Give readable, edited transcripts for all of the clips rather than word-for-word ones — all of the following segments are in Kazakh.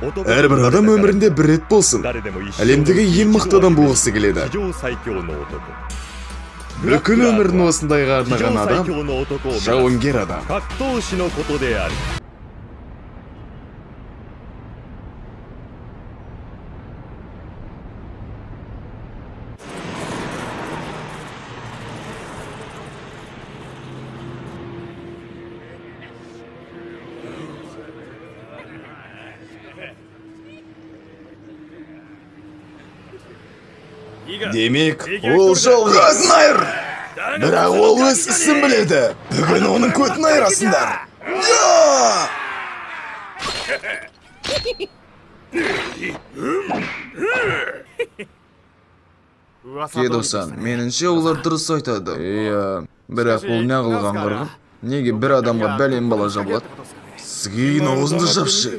Әрбір адам өмірінде бір рет болсын. Әлемдегі ең мықты адам болғысы келеді. Бүкіл өмірін осындайға арнаған адам жауынгер адам. Демек, ол жалғыз Найр. Бірақ ол өз ісін біледі. Бүгін оның көтін айырасыңдар. Кедосан, меніңше олар дұрыс айтады. Бірақ бұл не қылған қырғын? Неге бір адамға бәлем бала жабылады? Сізгейін аузынды жапшы.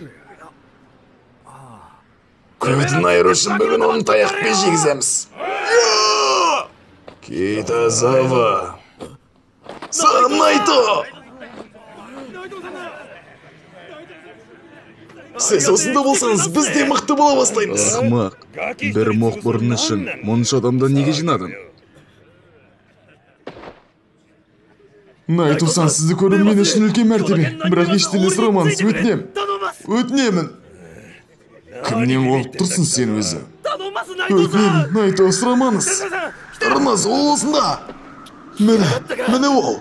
Көтін айыру үшін бүгін оның таяқпен жегіземіз. Китазава. Санайто! Сіз осында болсаңыз, біз де мықты бола бастаймыз. Ақмақ, бір моқбырын үшін мұнша адамды неге жинадың? Найто-сан, сізді көру мен үшін үлкен мәртебе. Бірақ ештеңе сұрамаңыз, өтінем. Өтінемін. Кімнен болып тұрсың сен өзі? Өтінемін, Найто, сұрамаңыз. Тұрыңыз, ол осында. Міне ол.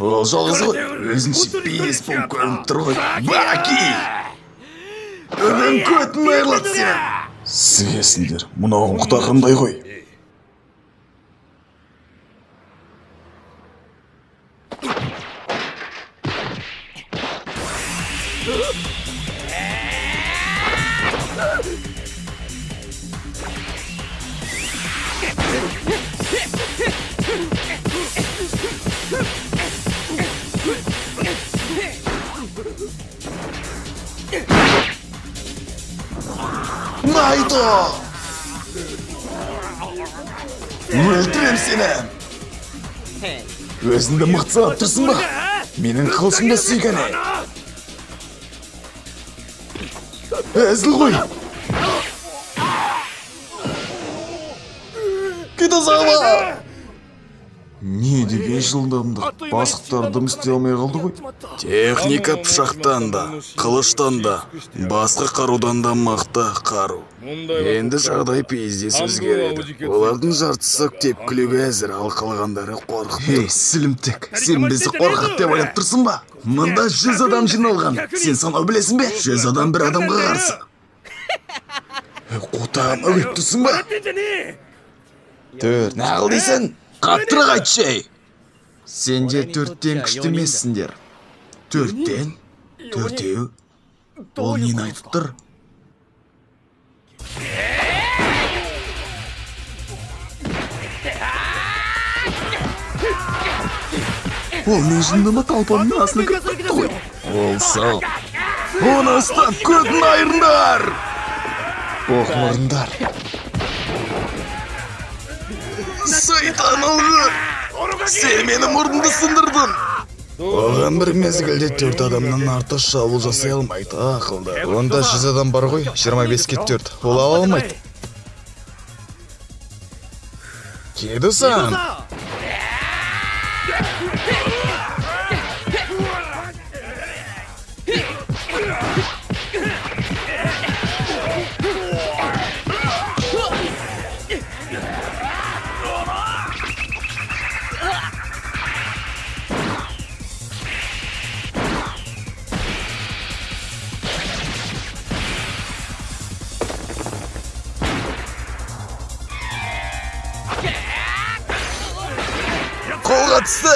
Ол жалғыз ғой, өзінше бейес болып көрініп тұр ғой. Баки! Бүгін көтін айырлады сен. Сігесіңдер, мұнауын құтақандай ғой. Найто! Өлтірем сені! Өзіңді мықты санап тұрсың ба? Менің қылышымды сүйгені! Әзіл ғой! Китазава! Не деген жылдамдық, басықтарды істей алмай қалды ғой. Техника пышақтан да, қылыштан да, басқа қарудан да мықты қару. Енді жағдай пиздес өзгереді. Олардың жартысы тепкілеуге әзір, ал қалғандары қорқып. Сілімтік, сен бізді қорқақ деп ойлап тұрсың ба? Мұнда 100 адам жиналған. Сен санау білесің бе? 100 адам бір адамға қарсы. Қотағын өліп тұрсың ба? Төрт, нағыл дейсің? Қаттырақ айтшы! Сенде 4-тен күшті емессіңдер. 4-тен? 4-еу? Ол нені айтып тұр? Ол не жындымы талпанның асына кіріп кетті ғой? Ол сау. Оны ұстап көтін айырындар! Оқмырындар. Сайтан алғыр! Сен менің мұрнымды сындырдың! Оған бір мезгілде 4 адамнан артық шабуыл жасай алмайды, ақылды. Онда 100 адам бар ғой, 25-ке 4. Ол ала алмайды. Кедосан! Қолға түсті!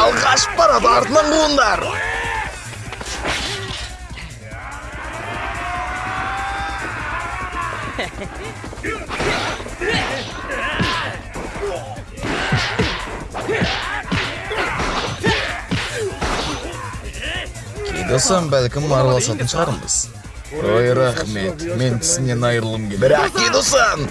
Алғаш барады артынан қуыңдар. Кидосан бәлкім араласатын шығармыз. Ой, рахмет, мен тісінен айырылым келді. Бірақ Кидосан!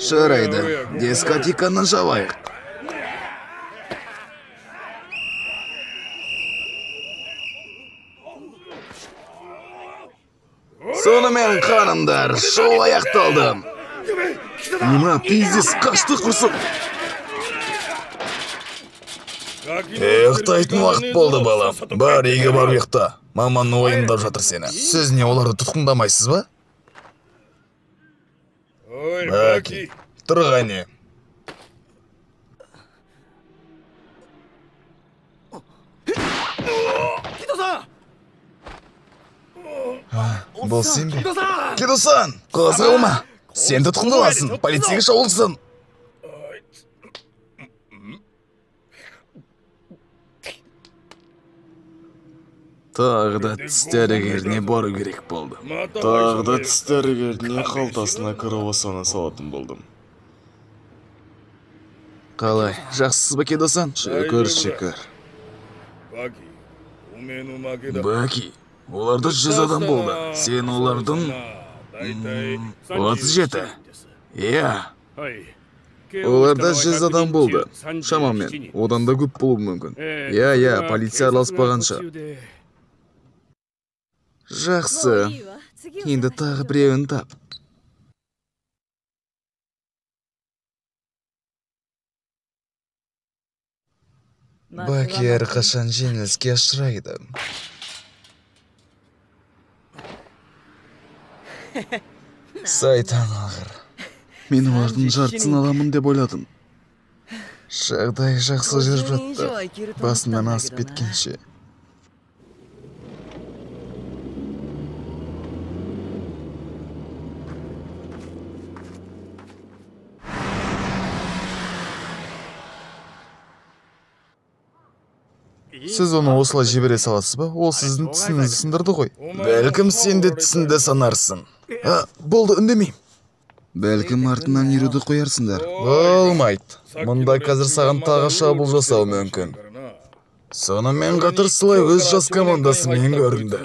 Жарайды, дискотеканы жабайық. Сонымен қанымдар, шоу аяқталды. Мына пиздес қашты құрсын. Ұйықтайтын уақыт болды балам. Бар, үйге бар ұйықта. Маман ойындап жатыр сені. Сіз не оларды тұтқындамайсыз ба? Баки, тұрғане. Бұл сен бе? Кидосан, қозғалма. Сен тұтқындаласың, полицейге шабылсың. Тағы да тіс дәрігеріне бару керек болды. Тағы да тіс дәрігеріне қалтасына кровосаны салатын болдым. Қалай, жақсысыз ба Кидосан? Шүкір. Баки, оларда 100 адам болды. Сен олардың 37. Иә. Оларда 100 адам болды. Шамамен, одан да көп болуы мүмкін. Иә, полиция араласпағанша. Жақсы. Енді тағы біреуін тап. Баки әрқашан жеңіліске ұшырайды. Сайтан ағыр. Мен олардың жартысын аламын деп ойладым. Жағдай жақсы жүріп жатты. Басынан асып кеткенше. Сіз оны осылай жібере саласыз ба? Ол сіздің тісіңізді сындырды ғой. Бәлкім сен де тісіңді санарсың. Болды, үндемейм. Бәлкім артынан еруді қоярсыңдар. Болмайды. Мұнда қазір саған тағы шабуыл жасау мүмкін. Сонымен қатар Слай өз жас командасымен көрінді.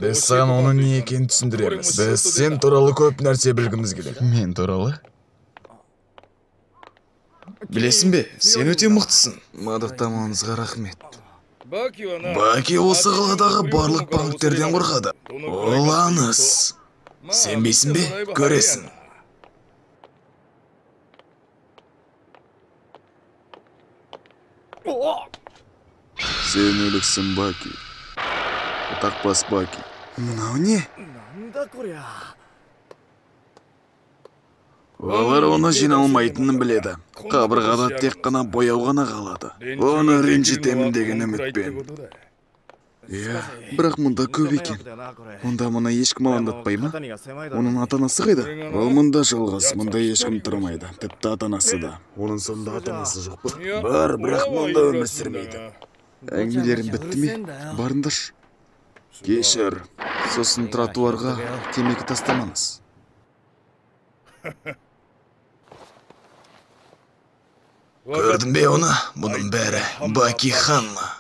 Біз саған оның не екенін түсіндіреміз. Біз сен туралы көп нәрсе білгіміз келеді. Мен туралы? Білесің бе, сен өте мықтысың. Мадақтамаңызға рахмет. Баки осы қаладағы барлық банктерден қорқады. Ол аңыз. Сенбейсің бе? Көресің. Сен өліксің, Баки. Тақпас Баки. Мынау не? Олар оны жиналмайтынын біледі. Қабырғада тек қана бояу ғана қалады. Оны ренжітемін деген үмітпен. Иә, бірақ мұнда көп екен. Онда мұна ешкім алаңдатпай ма? Оның ата-анасы қайда? Ол мұнда жалғыз, мұнда ешкім тұрмайды. Тіпті ата-анасы да. Оның сонда ата-анасы жоқ па? Бар, бірақ мұнда өмір сүрмейді. Әңгімелерің бітті ме? Барыңдаршы. Кешір. Сосын тротуарға темекі тастамаңыз. Көрдің бе оны? Бұның бәрі Баки Ханна.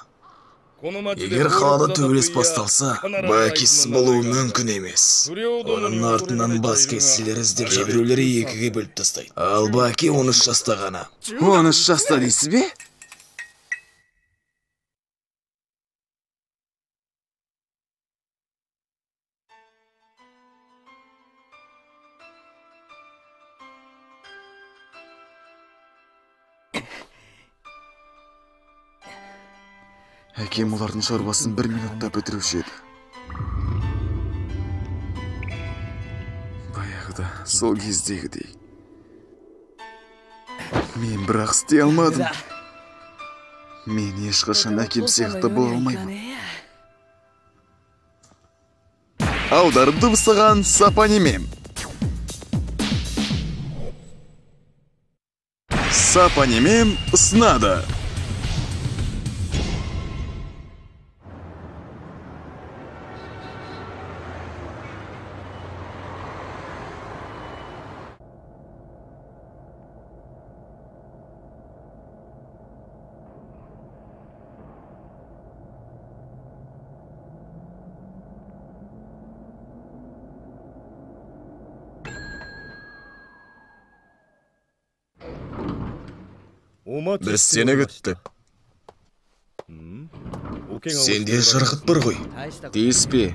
Егер қалада төбелес басталса, Бакисіз болуы мүмкін емес. Оның артынан бас кесселер іздеп біреулері екіге бөліп тастайды. Ал Баки 13 жаста ғана. 13 жаста дейсіз бе? Әкем олардың шаруасын 1 минутта бітіруші еді. Баяғыда, сол кездегідей. Мен бірақ істей алмадым. Мен ешқашан әкем сияқты бола алмаймын. Аударып дыбыстаған Сапанемем. Сапанемем ұсынады. Біз сені күттік. Сенде жарақат бар ғой. Тиіспе.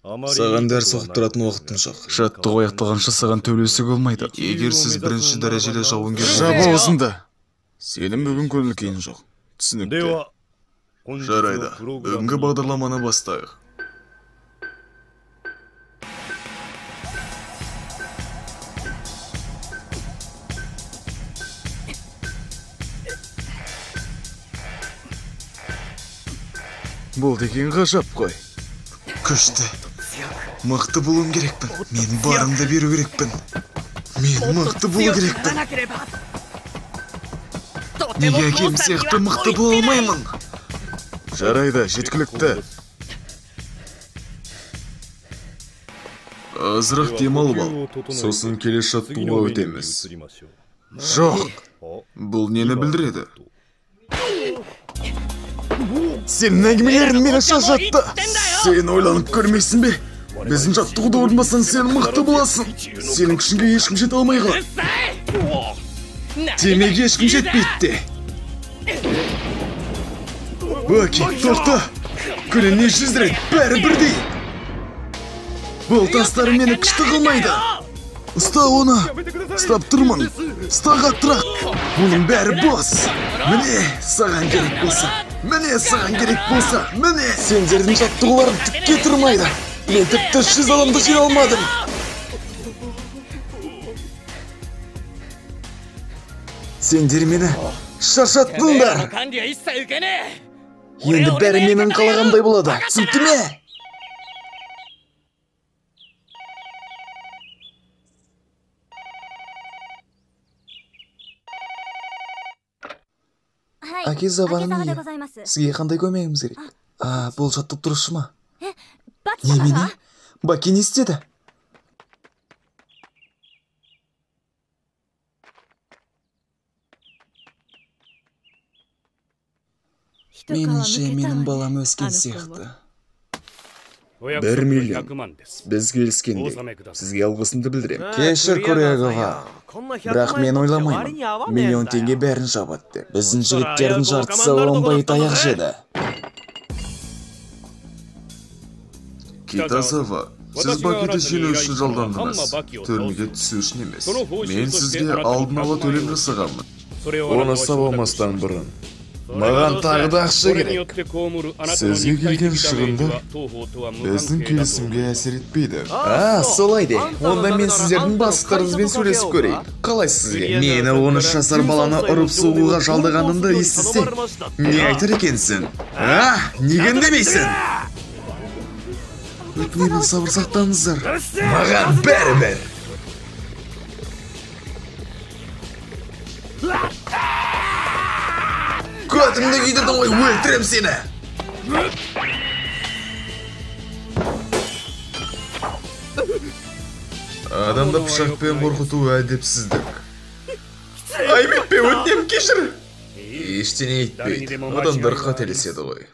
Саған дәріс оқып тұратын уақытым жоқ. Жаттығу аяқталғанша саған төлесі болмайды. Егер сіз бірінші дәрежелі жауынгер жаба осында. Сенің бүгін көңіл күйің жоқ. Түсінікті. Жарайды. Бүгінгі бағдарламаны бастайық. Бұл деген ғажап қой. Күшті. Мықты болуым керекпін. Мен барымды беру керекпін. Мен мықты болу керекпін. Неге әкем сияқты мықты бола алмаймын? Жарайды, жеткілікті. Азырақ демалып ал. Сосын келесі жаттығуға өтеміз. Жоқ. Бұл нені білдіреді? Сенің әңгімелерің мені шаршатты. Сен ойланып көрмейсің бе? Біздің жаттығуды орындасаң сен мықты боласың. Сенің күшіңге ешкім жете алмай қалады. Демек ешкім жетпейді. Окей, тоқта. Күніне 100 рет бәрі бірдей. Бұл тастары мені күшті қылмайды. Ұста оны. Ұстап тұрмын. Ұста қаттырақ. Бұның бәрі бос. Міне, саған керек болса. Міне, саған керек болса. Міне. Сендердің жаттығуларың түкке тұрмайды. Мен тіпті 100 адамды жей алмадым. Сендер мені шаршаттыңдар. Енді бәрі менің қалағандай болады. Түсінікті ме? Әке Заваның ие. Сізге қандай көмегіміз керек? Бұл жаттықтырушы ма? Немене? Баки не істеді? Меніңше менің балам өскен сияқты. 1 миллион. Біз келіскенде. Сізге алғысымды білдірем. Кешір Кореяға. Бірақ мен ойламаймын. Миллион теңге бәрін жабатты. Біздің жігіттердің жартысы оңбай таяқ жеді. Китасава, сіз Бакиді жеңу үшін жалдандыңыз. Түрмеге түсу үшін емес. Мен сізге алдын ала төлем жасағанмын. Оны сабамастан бұрын. Маған тағы да ақша керек. Сізге келген шығындар біздің келісімге әсер етпейді. Солай де. Онда мен сіздердің бастықтарыңызбен сөйлесіп көрейін. Қалай сізге? Мені 13 жасар баланы ұрып соғуға жалдағанымды естісе, не айтар екенсің? Неге үндемейсің? Өтінемін, сабыр сақтаңыздар. Маған бәрібір. Көтімді күйдірдің ғой, өлтірем сені! Адамды пышақпен қорқыту әдепсіздік. Айбетпе, өтінем, кешір! Ештеңе етпейді, адамдар қателеседі ғой.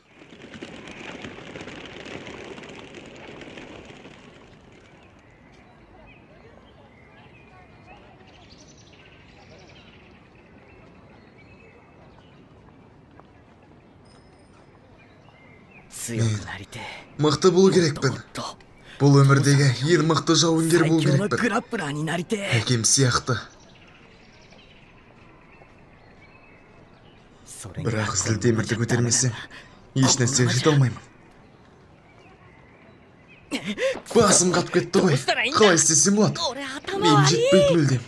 Мықты болу керекпін. Бұл өмірдегі ең мықты жауынгер болу керекпін. Әкем сияқты. Бірақ зілтемірді көтермесем, еш нәрсеге жете алмаймын. Басым қатып кетті ғой. Қалай істесем болады? Мен жетпейді мүлдем.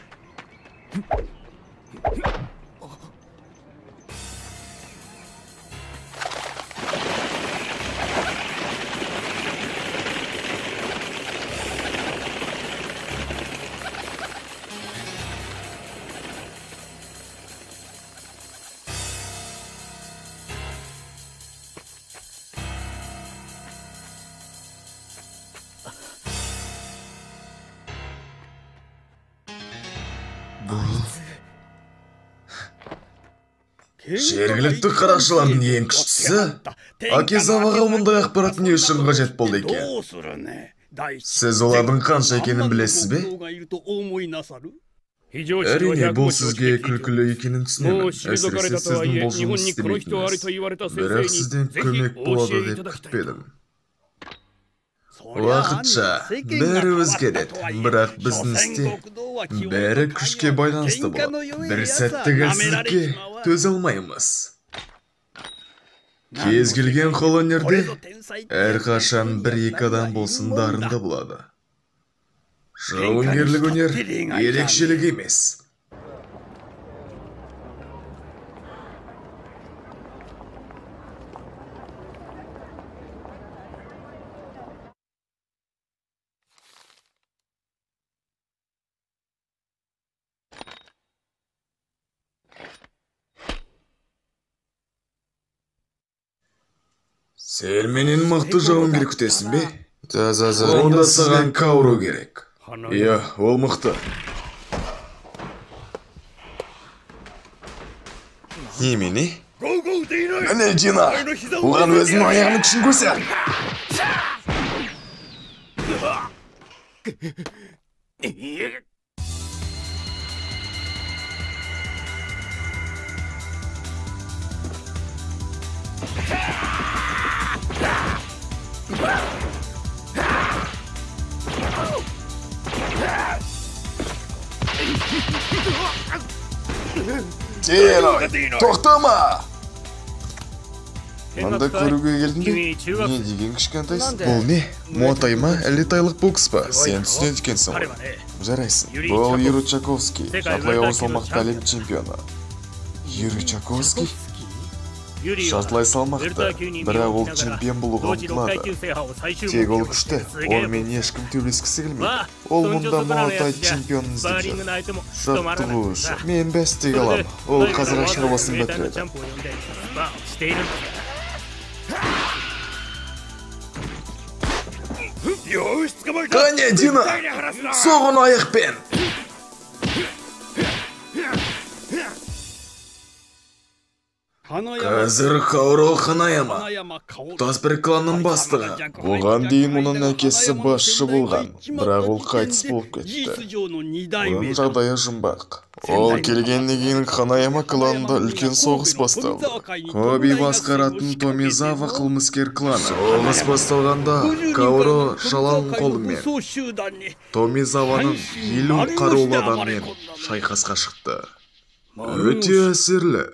Жергілікті қарақшылардың ең күштісі Акизаваға мұндай ақпарат не үшін қажет болды екен? Сіз олардың қанша екенін білесіз бе? Әрине, бұл сізге күлкілі екенін түсінемін. Әсіресе сіздің бұл жұмыс істемейтініңіз. Бірақ сізден көмек болады деп күтпедім. Уақытша бәрі өзгереді, бірақ біздің істе бәрі күшке байланысты болады. Бір сәттік әлсіздікке төзе алмаймыз. Кез келген қолөнерде әрқашан бір-екі адам болсын дарынды болады. Жауынгерлік өнер ерекшелік емес. Сен менен мықты жауынгер күтесің бе? Онда саған Кауру керек. Иә, ол мықты. Немене? Міне Дина, оған өзінің аяғының күшін көрсет. Дина, тоқтама! Мында көруге келдің бе? Не деген кішкентайсың? Бұл не? Муай-тай ма, әлде тайлық бокс па? Сен түсінеді екенсің ғой. Жарайсың. Бұл Юрий Чаковский, жартылай ауыр салмақта әлем чемпионы. Юрий Чаковский? Жартылай салмақта, бірақ ол чемпион болуға ұмтылады. Тек ол күшті, онымен ешкім төбелескісі келмейді. Ол мұнда Муай-тай чемпионын іздеп жүр. Жаттығу үшін мен бәстек алам. Ол қазір шаруасын бітіреді. Қане, Дина! Соғын аяқпен! Қазір Кауру Ханаяма, тұтас бір кланның бастығы. Оған дейін оның әкесі басшы болған, бірақ ол қайтыс болып кетті. Оның жағдайы жұмбақ. Ол келгеннен кейін Ханаяма кланында үлкен соғыс басталды. Коби басқаратын Томизава қылмыскер кланы. Соғыс басталғанда Кауру жалаң қолымен Томизаваның 50 қарулы адаммен шайқасқа шықты. Өте әсерлі.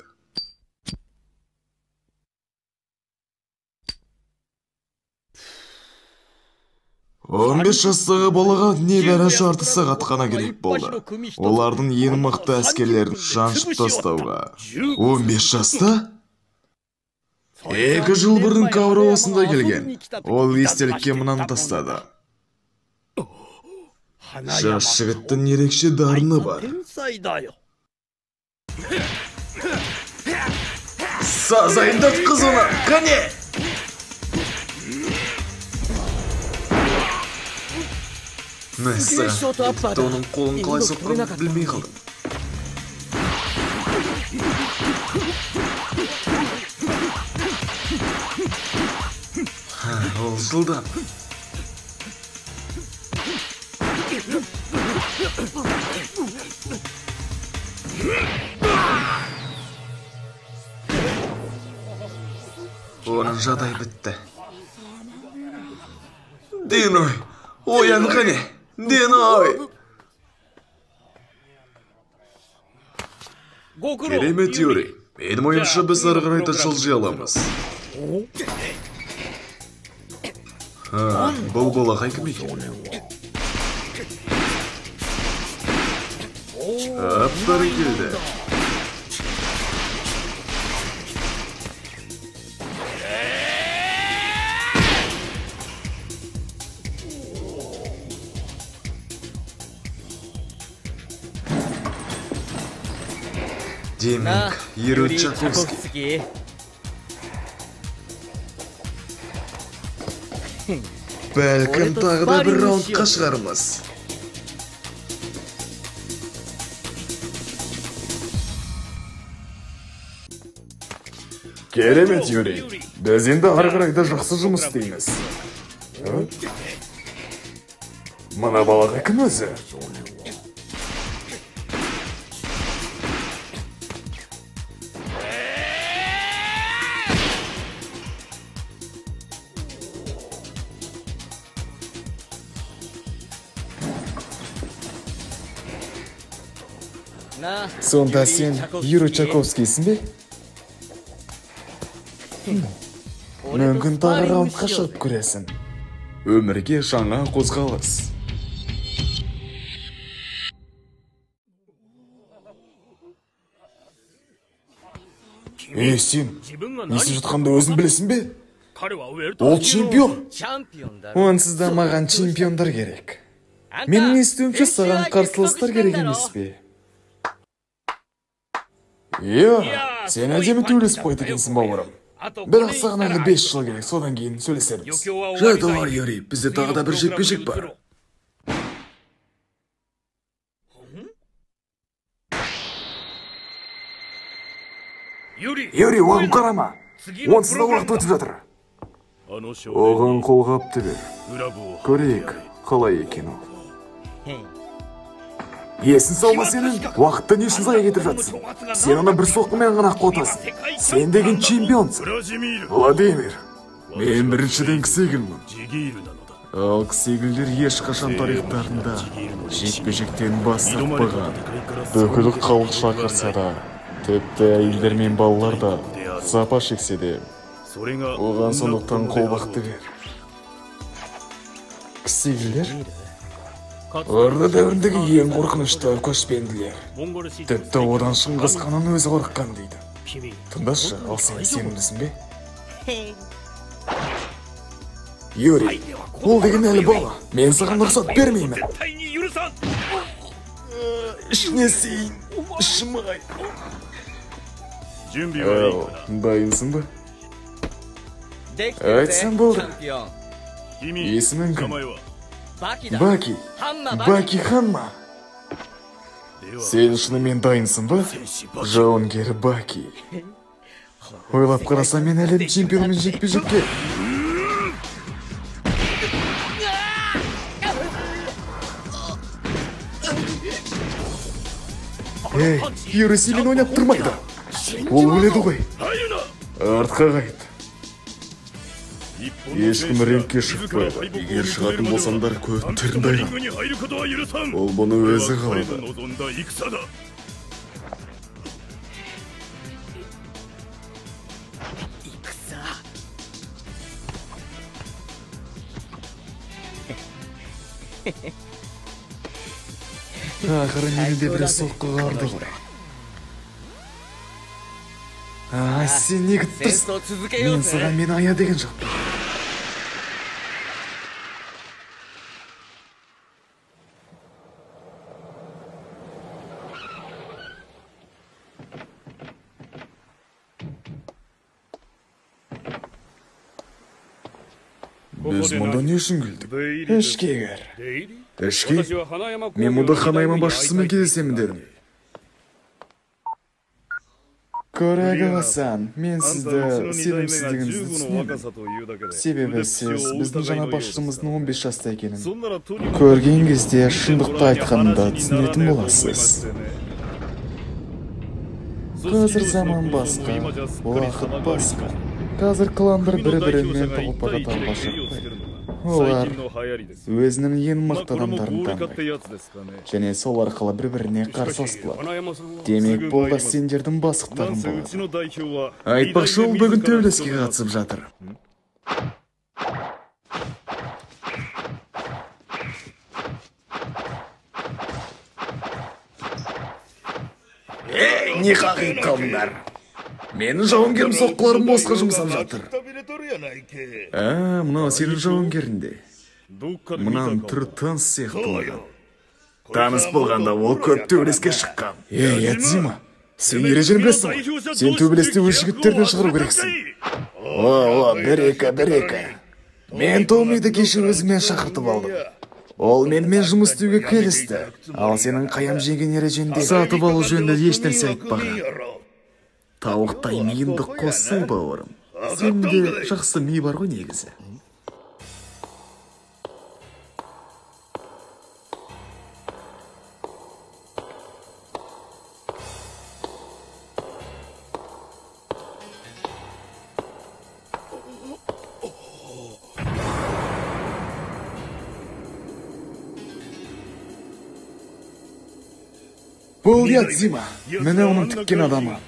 15 жастағы балаға небәрі жарты сағат қана керек болды. Олардың ең мықты әскерлерін жаншып тастауға. 15 жаста? 2 жыл бұрын Кауру осында келген. Ол естелікке мынаны тастады. Жас жігіттің ерекше дарыны бар. Сазайындат қызына, қане! Мәссаған, тіпті оның қолын қалай соққанын білмей қалдым. Ол жылдам. Оның жағдай бітті. Диной, оян қане! Диной! Керемет, Юрий. Менің ойымша біз ары қарай жылжи аламыз. Бұл балақай кім екен? Бәрекелді. Демек, Юрий Чаковский. Бәлкім тағы да бір раундқа шығармыз. Керемет, Юрий. Біз енді ары қарай да жақсы жұмыс істейміз. Мына балаға кім өзі? Сонда сен Юрий Чаковскийсің бе? Мүмкін тағы раундқа шығып көресің. Өмірге жаңа қозғалыс. Сен, не істеп жатқанды өзің білесің бе? Ол чемпион. Онсыз да маған чемпиондар керек. Менің естуімше саған қарсыластар керек емес пе? Сен әдемі төбелесіп қойды екенсің, бауырым. Бірақ саған әлі 5 жыл керек, содан кейін сөйлесеміз. Жайды бар, Юрий, бізде тағы да бір жекпе-жек бар. Юрий, оған қарама. Онсыз да уақыт өтіп жатыр. Оған қолғапты бер. Көрейік, қалай екен ол. Есін салма сенің, уақытты не үшін зая кетіп жатсың? Сен оны бір соққымен ғана қотасың. Сен деген чемпионсың. Владимир, мен біріншіден кісегілмін. Ал кісегілдер ешқашан тарихтарында жекпе-жектен бас тартпаған. Бүкіл халық шақырса да, тіпті әйелдер мен балалар да запа шексе де, оған сондықтан қолбақты бер. Кісегілдер? Орда дәуіріндегі ең қорқынышты көшпенділер. Тіпті одан Шыңғыс ханның өзі қорыққан дейді. Тыңдашы, ал сен сенімдісің бе? Юрий, ол деген әлі бала. Мен саған рұқсат бермеймін. Ішіне сейін, ішімай. Дайынсың ба? Айтсам болды. Есімің кім? Баки Ханма. Сен шынымен дайынсың ба? Жауынгер Баки. Ойлап қараса, мен әлем чемпионымен жекпе-жекке. Юрий сенен ойнап тұрмайды. Ол өледі ғой. Артқа қайт. Ешкім рингке шықпайды. Егер шығатын болсаңдар көттерін дайған. Ол бұны өзі қалайды. Ақыры мені де бір соққыға ұрды ғой. Сен не күттірсің? Мен саған мені ая деген жоқ. Біз мұнда не үшін келдік? Ішке кір. Ішке? Мен мұнда Ханайма басшысымен кездесемін дедім. Корегава-сан, мен сізді сенімсіздігіңізді түсінемін. Себебі сіз біздің жаңа басшымыздың 15 жаста екенін көрген кезде шындықты айтқанында түсінетін боласыз. Қазір заман басқа, уақыт басқа. Қазір кландар бір-бірімен толпаға талға шықпайды. Олар өзінің ең мықты адамдарын таңдайды. Және сол арқылы бір-біріне қарсыласып. Демек, бұл да сендердің бастықтарың болады. Айтпақшы, ол бүгін төбелеске қатысып жатыр. Не қағиып қалдыңдар? Менің жауынгерім соққыларым босқа жұмсап жатыр. Мынау сенің жауынгерінде. Мұнан түрі таныс сияқтылады. Таныс болғанда ол көп төбелеске шыққан. Ядзима, сен ережені білесің ғой? Сен төбелесте өз жігіттерден шығару керексің. Бір-екі. Мен Томиді кеше өзімен шақыртып алдым. Ол менімен жұмыс істеуге келісті. Ал сенің қаям жеген ереженде сатып алу жөнінде еш нәрсе айтпаған. Тауықтай миыңды қоссай бауырым. Сенде жақсы ми бар ғой негізі. Бұл Ядзима, міне оның тіккен адамы.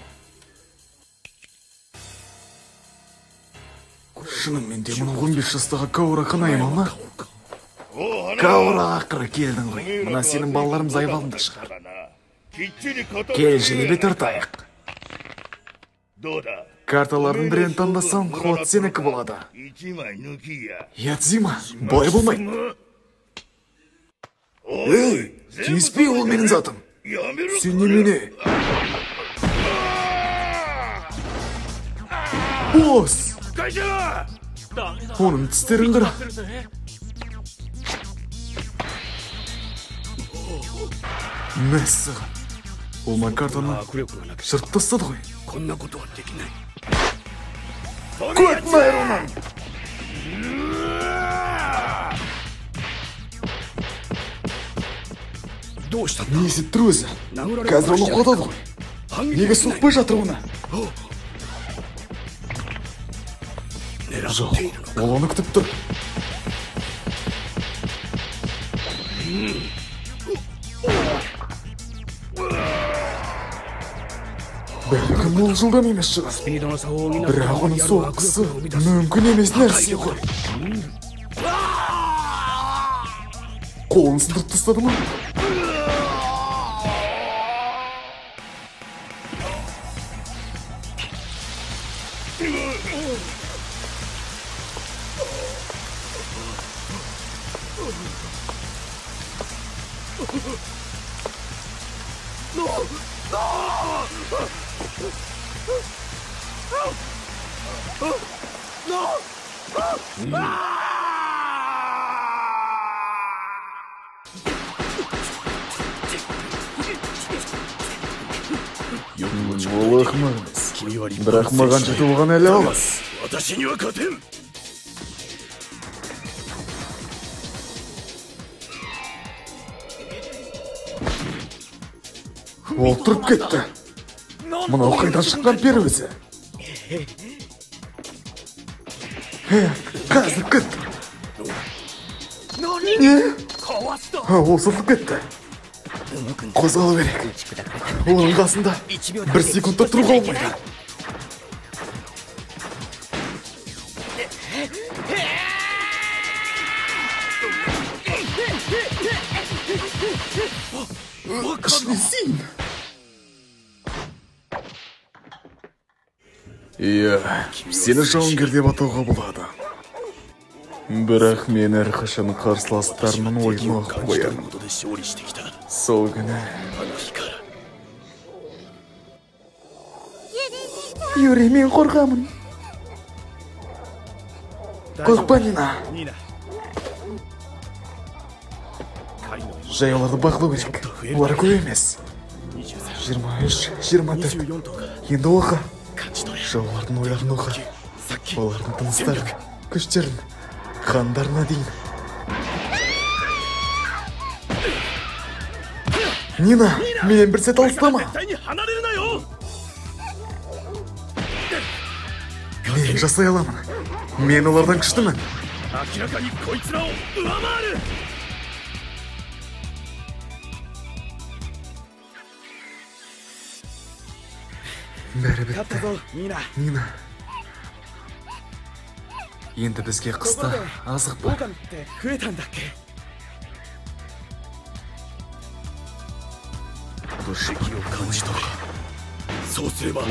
Шынымен де мұны 15 жастағы Каура қанайма ма? Каура, ақыры келдің ғой. Мұна сенің балаларым зайвалында шығар. Кел желебе тартайық. Карталардың бірін таңдасам, ход сенікі болады. Ядзима, бұлай болмайды. Ей, тиіспей ол менің затым. Сен немене? Бос! Оның тістерін қыра. Мәссіған. Ол Макартаны жырт тастады ғой. Көт майрынан! Не есеттір өзі? Қазір оны қотады ғой. Неге соқпай жатыр оны? Жоқ, ол оны күтіп тұр. Бәлкім ол жылдам емес шығар. Бірақ оның соққысы мүмкін емес нәрсе ғой. Қолын сындырып тастады ма? Ол ақымақ емес. Бірақ маған жетіп оған әлі алас. Ол тұрып кетті. Мынау қайдан шыққан пері өзі? Қазір кетті. Не? Ол сылтып кетті. Қозғалу керек. Оның қасында 1 секундта тұруға болмайды. Ішінесейін. Иә, сені жауынгер деп атауға болады. Бірақ мен әрқашан қарсыластарымның ойын оқып қоямын. Сол күні. Юрий, мен қорқамын. Қорқпа, Нина. Жай оларды бақылау керек. Олар көп емес. 23, 24. Енді оқы. Жаулардың ойларын оқы. Олардың тыныстарын, күштерін, қандарына дейін. Нина, менен бір сәт алыстама. Мен жасай аламын. Мен олардан күштімін. Бәрі бітті. Нина. Енді бізге қыста азық бар.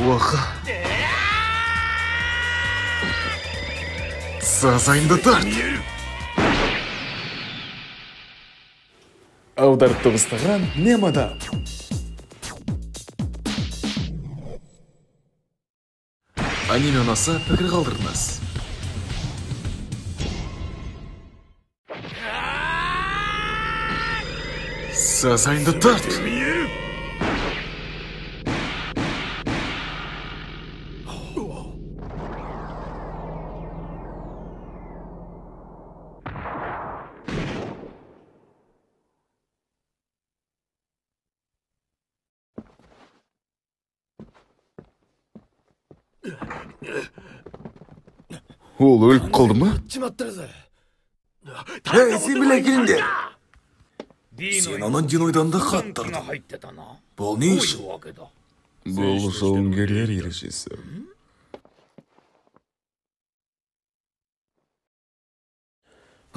Уақы. Сазайынды тарт. Аударып дыбыстаған Немада. Аниме ұнаса пікір қалдырыңыз. Сазайынды тарт. Ол өліп қалды ма? Сен біле келіңдер. Сен ана Динойдан да хаттардың. Бұл не іш? Бұл жауынгерлер ережесі.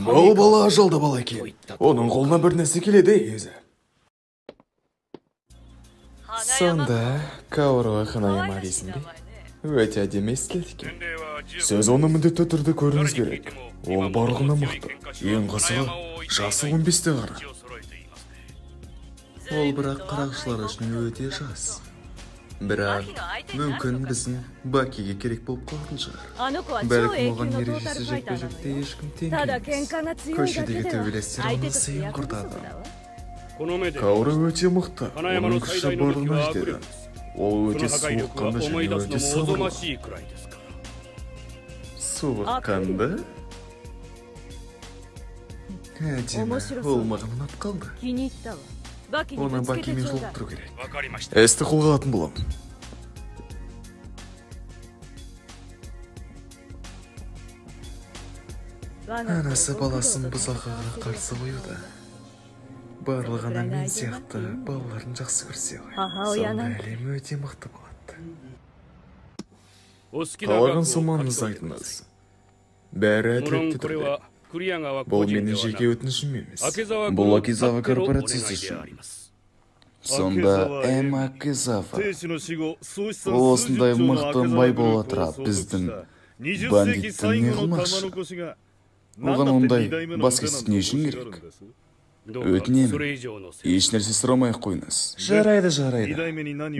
Бұл бала ажалды бала екен. Оның қолына бір нәрсе келеді езі. Сонда Каоруға Ханаяма дейсің бе? Өте әдемі естіледі екен. Сіз оны міндетті түрде көріңіз керек. Ол барлығына мықты. Ең қызығы, жасы 15-те қара. Ол бірақ қарақшылар үшін өте жас. Бірақ мүмкін біздің Бакиге керек болып қалатын шығар. Бәлкім оған ережесі жекпе-жекте ешкім тең келмес. Көшедегі төбелестер оны сыйын құртады. Каору өте мықты. Оның күші барлығына жетеді. Ол өте суыққанды және өте сабырлы. Суыққанды? Әдемі, ол маған ұнап қалды. Оны Бакимен жолықтыру керек. Әсті қолға алатын боламын. Анасы баласын бұзақыға қарсы қоюда. Барлығына мен сияқты балаларын жақсы көрсе ғой. Сонда әлем өте мықты болады. Қалаған сомаңыз айтыңыз. Бәрі әділетті түрде. Бұл менің жеке өтінішім емес. Бұл Акизава корпорациясы үшін. Сонда М. Акизава ол осындай мықты бай бола тұра біздің бандиттің не қылмақшы? Оған ондай бас кесіп не үшін керек? Өтінемін, еш нәрсе сұрамай-ақ қойыңыз. Жарайды.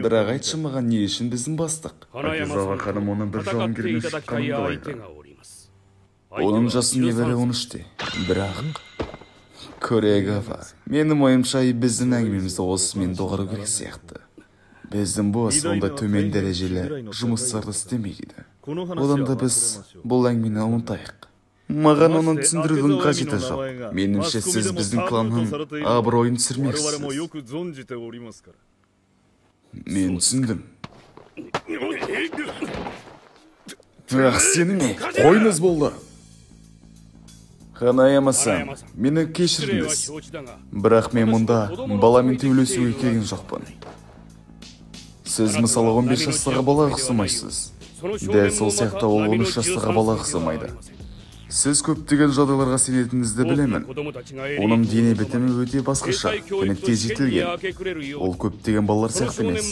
Бірақ айтшы маған не үшін біздің бастық? Акизава ханым оны бір жауынгермен шыққанын қалайды. Оның жасы небәрі 13-те. Бірақ Корегава, менің ойымша біздің әңгімемізді осымен доғару керек сияқты. Біздің бос ондай төмен дәрежелі жұмыстарды істемейді. Одан да біз бұл әңгімені ұмытайық. Маған оның түсіндірудің қажеті жоқ. Меніңше сіз біздің кланның абыройын түсірмексіз. Мен түсіндім. Сені ме? Қойыңыз болды. Ханаяма-сан, мені кешіріңіз. Бірақ мен мұнда баламен төбелесуге келген жоқпын. Сіз мысалы 15 жастағы балаға ұқсамайсыз. Дәл сол сияқты ол 13 жастағы балаға ұқсамайды. Сіз көптеген жағдайларға сенетініңізді білемін. Оның дене бітімі өте басқаша, және тез жетілген. Ол көптеген балалар сияқты емес.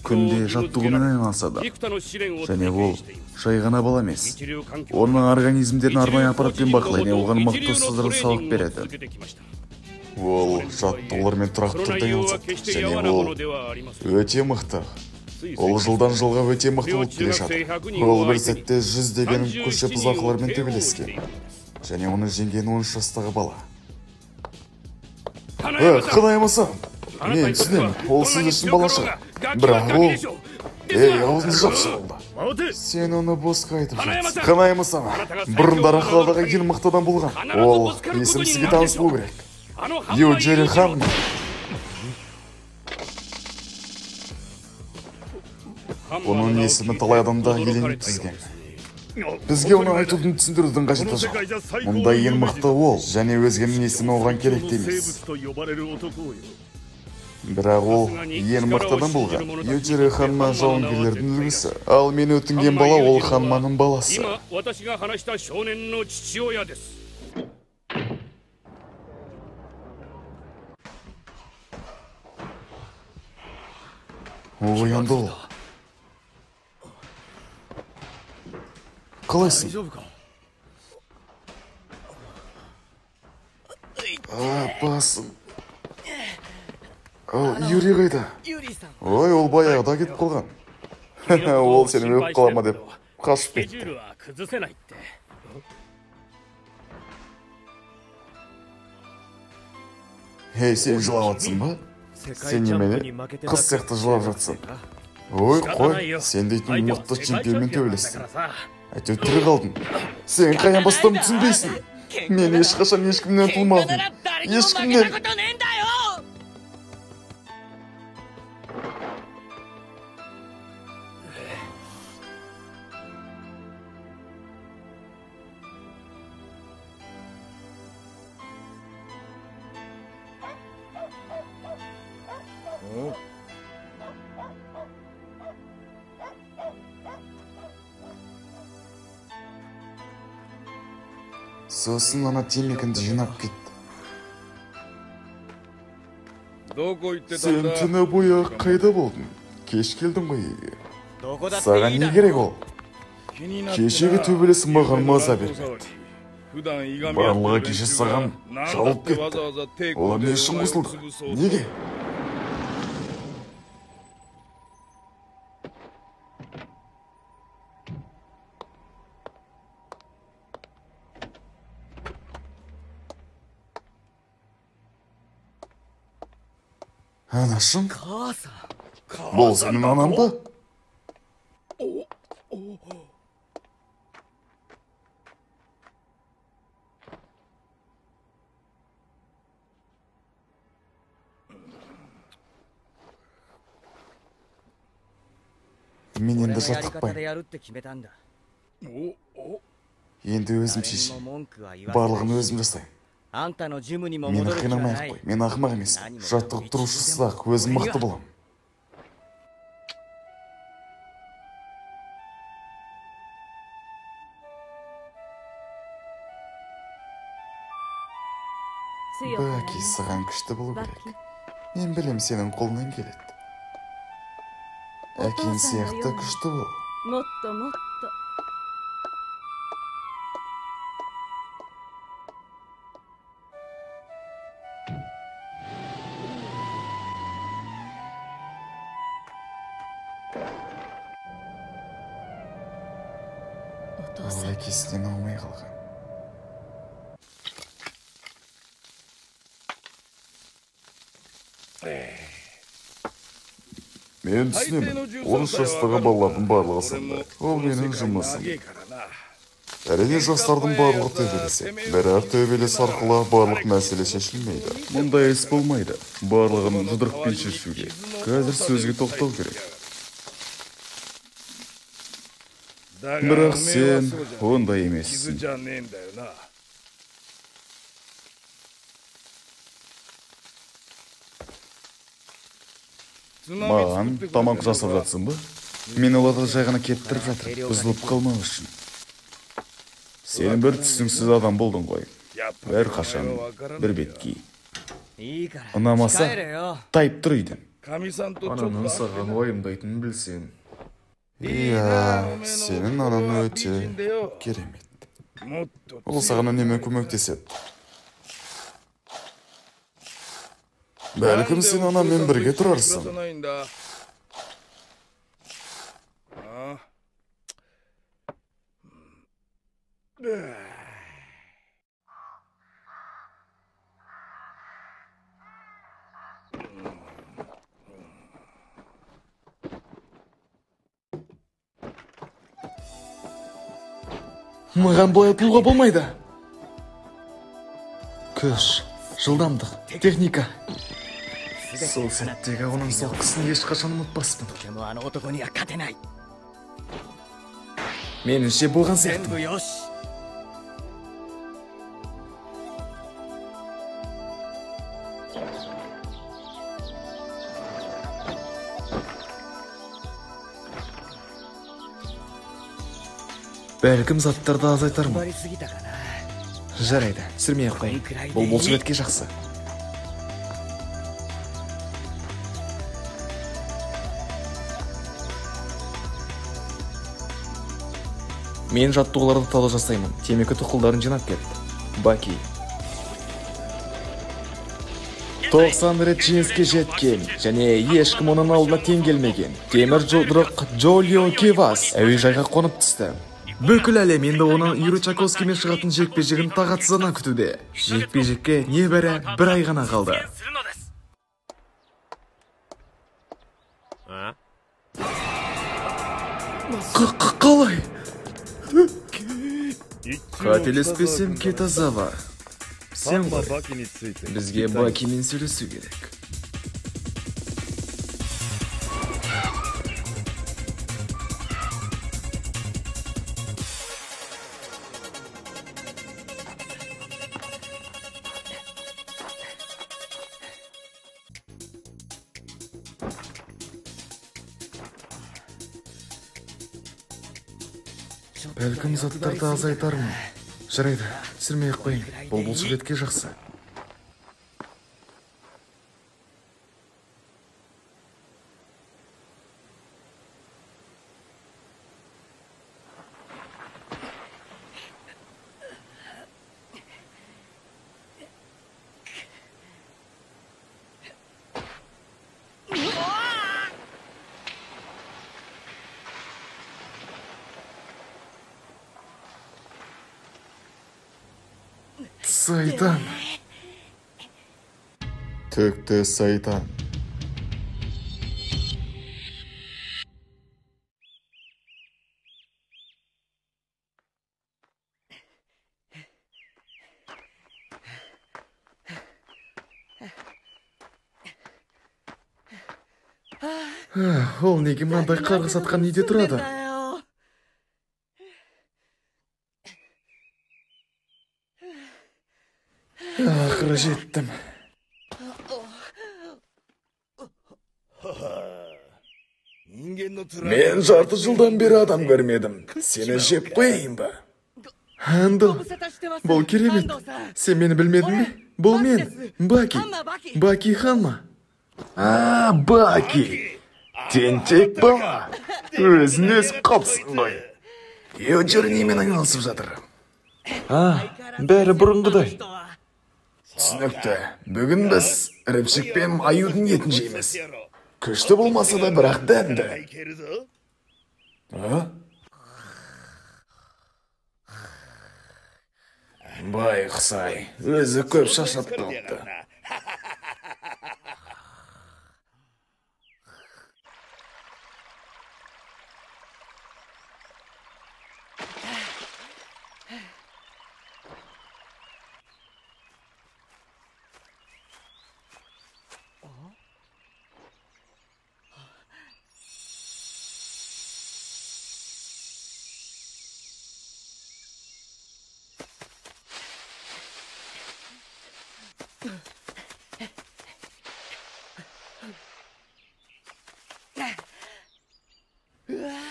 Күнде жаттығумен айналысады. Және ол жай ғана бала емес. Оның организмдерін арнайы аппаратпен бақылайды, оған мықты ұстаздар сабақ береді. Ол жаттығулармен тұрақты түрде айналысады. Және ол өте мықты. Ол жылдан жылға өте мықты болып келе жатыр. Ол бір сәтте 100 деген көше бұзақылармен төбелескен. Және оны жеңген 13 жастағы бала. Ханаяма-сан, мен түсінемін, ол сіз үшін балаша. Бірақ ол... аузыңды жапшы болды. Сен оны босқа айтып жатсың. Ханаяма-сан, бұрындары қаладағы ең мықты адам болған. Ол есім сізге таныс болу керек. Юджири Ханна. Оның есімі талай адамда еленіп тізген. Бізге оны айтудың түсіндірудің қажеті жоқ. Мұнда ең мықты ол, және өзгенің есімі оған керек емес. Бірақ ол ең мықтыдан болған. Юджири Ханма жауынгерлердің үлгісі. Ал мен өтінген бала ол Ханманың баласы. Оянды ол. Қалайсың? Басым. Юрий қайда? Ой, ол баяғыда кетіп қалған. Ол сені өп қалама деп қашып кетті. Сен жылап жатсың ба? Сен немене? Қыз сияқты жылап жатсың. Ой, қой, сен дейтін мықты чемпионмен төбелестің. Әйтеуір тірі қалдың. Сен қаян бастан түсінбейсің. Мен ешқашан ешкімнен тұлмадым. Ешкімнен. сосын ана темекіңді жинап кетті. Сен түні бойы қайда болдың? Кеш келдің ғой үйге. Саған не керек ол? Кешегі төбелес маған маза бермеді. Барлығы кеше саған жауып кетті. Олар не үшін қосылды? Неге? Анашым? Бұл сенің анаң ба? Мен енді жаттықпаймын. Енді өзім шешейін. Барлығын өзім жасаймын. Мені қинамай-ақ қой, мен ақымақ емеспін. Жаттықтырушысы-ақ өзім мықты боламын. Бәки, саған күшті болу керек. Мен білем, сенің қолынан келеді. Әкең сияқты күшті бол. Ол әкесінен алмай қалған. Мен түсінемін, 13 жастағы балалардың барлығы сондай. Ол менің жұмысым. Әрине жастардың барлығы төбелесе. Бірақ төбелес арқылы барлық мәселе шешілмейді. Мұндай іс болмайды. Барлығын жұдырықпен шешуге. Қазір сөзге тоқтау керек. Бірақ сен ондай емессің. Маған тамақ жасап жатсың ба? Мен оларды жай ғана кептіріп жатыр, бұзылып қалмау үшін. Сен бір түсініксіз адам болдың ғой. Әрқашан бір беткей. Ұнамаса, тайып тұр үйден. Ананың саған уайымдайтынын білсең. Иә, сенің анаң өте керемет. Ол саған үнемі көмектеседі. Бәлкім сен анамен бірге тұрарсың. Маған былай тұруға болмайды. Күш, жылдамдық, техника. Сол сәттегі оның соққысын ешқашан ұмытпаспын. Меніңше болған сияқты. Бәлкім заттарды азайтармын. Жарайды, сүрмей-ақ қой. Бұл бұлшықетке жақсы. Мен жаттығуларды тауда жасаймын. Темекі тұқылдарын жинап кетті. Баки. 90 рет жеңіске жеткен, және ешкім оның алдына тең келмеген. Темір жұдырық Джолио Кивас әуежайға қонып түсті. Бүкіл әлем енді оның Юрий Чайковскиймен шығатын жекпе-жегін тағатсыздана күтуде. Жекпе-жекке небәрі бір ай ғана қалды. Қалай? Қателеспесем Кетазава. Сен ғой. Бізге Бакимен сөйлесу керек. Бәлкім заттарды азайтармын. жарайды, түсірмей ақ қояйын. Бұл суретке жақсы. Сайтан. Төкті сайтан. Ол неге мынандай қарғыс атқан үйде тұрады? Ақыры жеттім. Мен жарты жылдан бері адам көрмедім. Сені жеп қойайын ба? Андо, бұл керемет. Сен мені білмедің бе? Бұл мен, Баки. Баки Ханма. Баки. Тентек бала. Өзін-өз қалсың ғой. Еудер немен айналысып жатыр? Бәрі бұрынғыдай. Түсінікті. Бүгін біз ірімшік пен аюдың етін жейміз. Күшті болмаса да бірақ дәмді. Бай Қысай, өзі көп шашап қалыпты.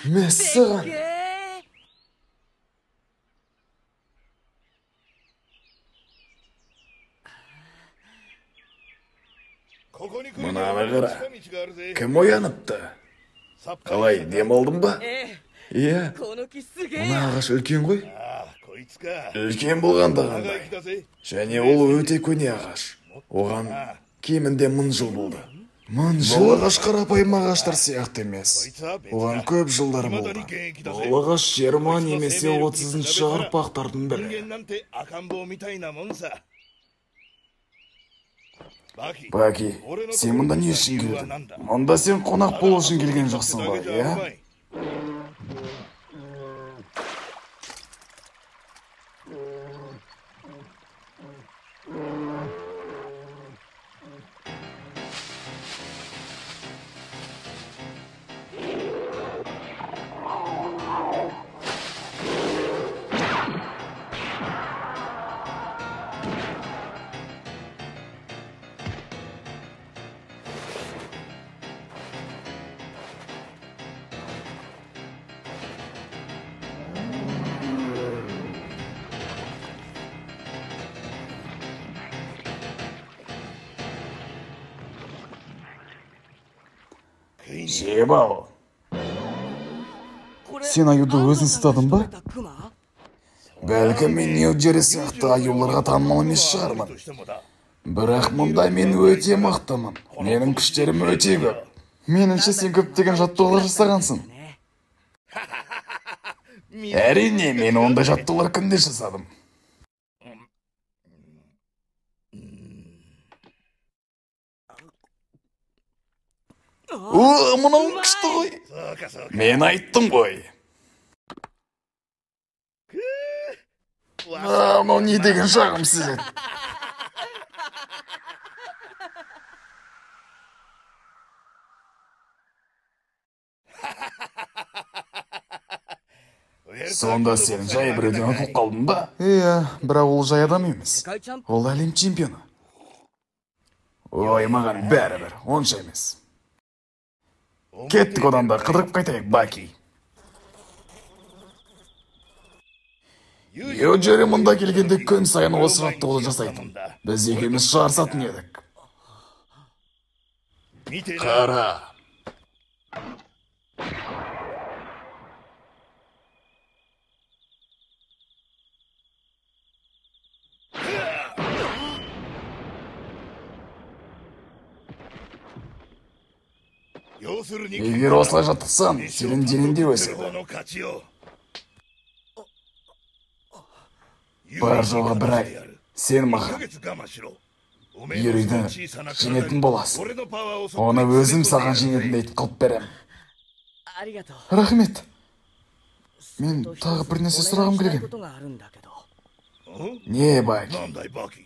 Мәссаған. Мұнаны қара. Кім ояныпты? Қалай, дем алдың ба? Иә, мұна ағаш үлкен ғой. Үлкен болғанда қандай. Және ол өте көне ағаш. Оған кемінде 1000 жыл болды. 1000 жыл? Бұл ағаш қарапайым ағаштар сияқты емес. Оған көп жылдар болды. Бұл ағаш 20 немесе 30-шы ұрпақтардың бірі. Баки, сен мұнда не үшін келдің? Мұнда сен қонақ болу үшін келген жоқсың ба, иә? Жеп ал. Сен аюды өзің ұстадың ба? Бәлкім мен Нью-Джерси сияқты аюларға танымал емес шығармын. Бірақ мұнда мен өте мықтымын. Менің күштерім өте көп. Меніңше сен көптеген жаттығулар жасағансың. Әрине, мен ондай жаттығулар күнде жасадым. Мұнау күшті ғой. Мен айттым ғой. Мұнау не деген жағымсыз еді. Сонда сен жай біреуден ұтылып қалдың ба? Иә, бірақ ол жай адам емес. Ол әлем чемпионы. Ой, маған бәрібір, онша емес. Кеттік одан да қыдырып қайтайық, Баки. Йоджери мұнда келгенде күн сайын осы жаттығуды жасайтын. Біз екеуміз жарысатын едік. Қара. Егер осылай жаттықсаң, сенің денеңде өседі. Бар жоғы бір ай, сен маған Юрийді жеңетін боласың. Оны өзім саған жеңетіндей қылып берем. Рахмет. Мен тағы бір нәрсе сұрағым келген. Не, Баки?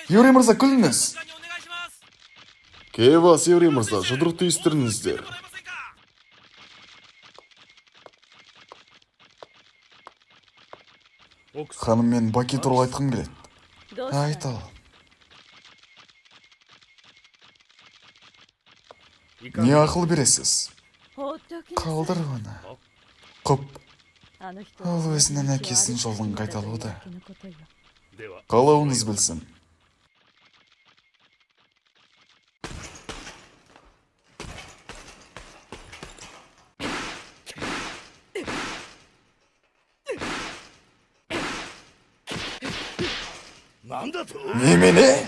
Юрий мырза, күліңіз. Кевас, Юрий мырза, жұдырықты естіріңіздер. Ханым, мен Баки туралы айтқым келеді. Айтал. Не ақыл бересіз? Қалдыр оны. Құп. Ол өзінің әкесінің жолын қайталуда. Қалауыңыз білсін. Немене?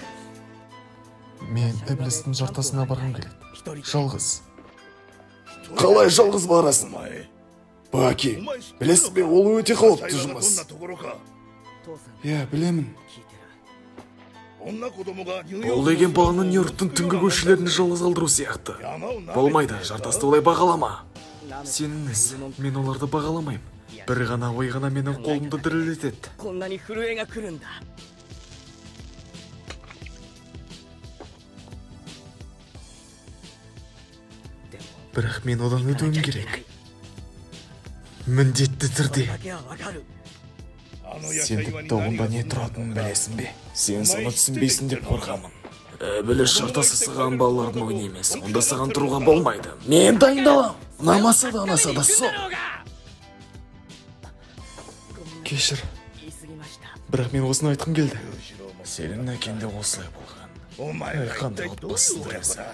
Мен Эблистің жартасына барғым келеді. Жалғыз. Қалай жалғыз барасың? Баки, білесіз бе, ол өте қауіпті жұмыс. Иә, білемін. Ол деген бағаны Нью-Йорктың түнгі көшелеріне жалғыз қалдыру сияқты. Болмайды, жартасты олай бағалама. Сеніңіз, мен оларды бағаламайым. Бір ғана ой ғана менің қолымды дірілдетеді. Бірақ мен одан өтуім керек. Міндетті түрде. Сен тіпті онда не тұратынын білесің бе? Сен соны түсінбейсің деп қорқамын. Біліш жартасы саған балалардың ойын емес. Онда саған тұруға болмайды. Мен дайындалам. Намаса да анаса да сол. Кешір. Бірақ мен осыны айтқым келді. Сенің әкеңде осылай болған. Қандай отбасысыздар есі.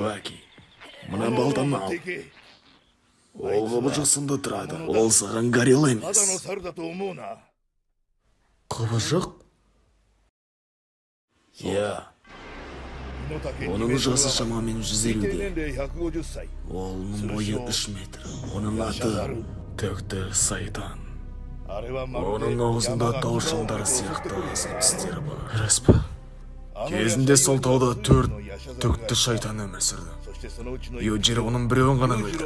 Баки, мына балтаны ал. Ол құбыжықсында тұрады. Ол саған горилла емес. Құбыжық? Иә. Оның жасы шамамен 150-де. Оның бойы 3 метр. Оның аты Төкті Сайтан. Оның аузында таушындары сияқты азғын тістері бар. Рас па? Кезінде сол тауда 4 Төкті шайтан өмір сүрді. Йоджиро оның біреуін ғана өлді.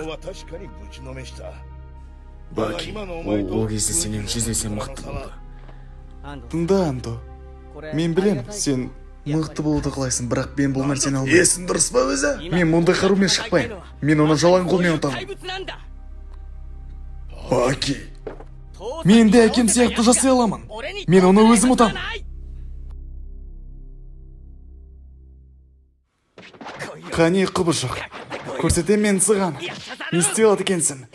Баки, ол кезде сенен 100 есе мықты болды. Тыңда, Андо. Мен білем, сен мықты болуды қалайсың, бірақ мен бұл нәрсені алмаймын. Есің дұрыс па өзі? Мен мұндай қарумен шықпаймын. Мен оны жалаң қолмен ұтамын. Баки, мен де әкем сияқты жасай аламын. Мен оны өзім ұтамын. Қане құбыжық, көрсетем мен сыған. Не істей алады екенсің?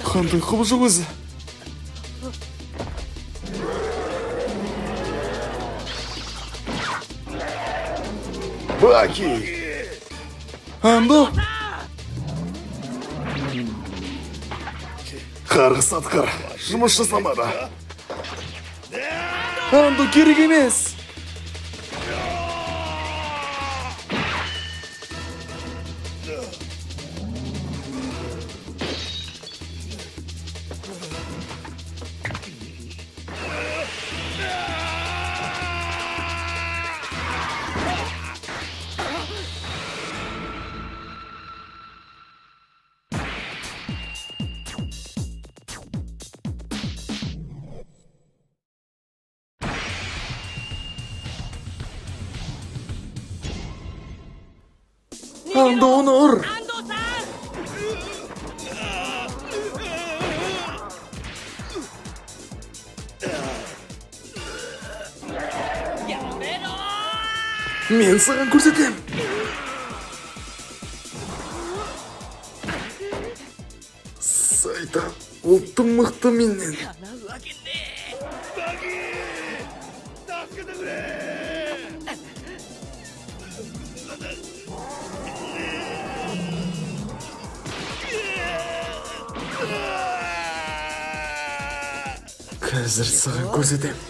Қандай құбыжық өзі? Баки! Андо! Қарғыс атқыр, жұмыс жасамады. Андо, керек емес! Андо оны ұр. Мен саған көрсетем. Сайтан, ұлттың мықты менен. Қазір саған көрсетем.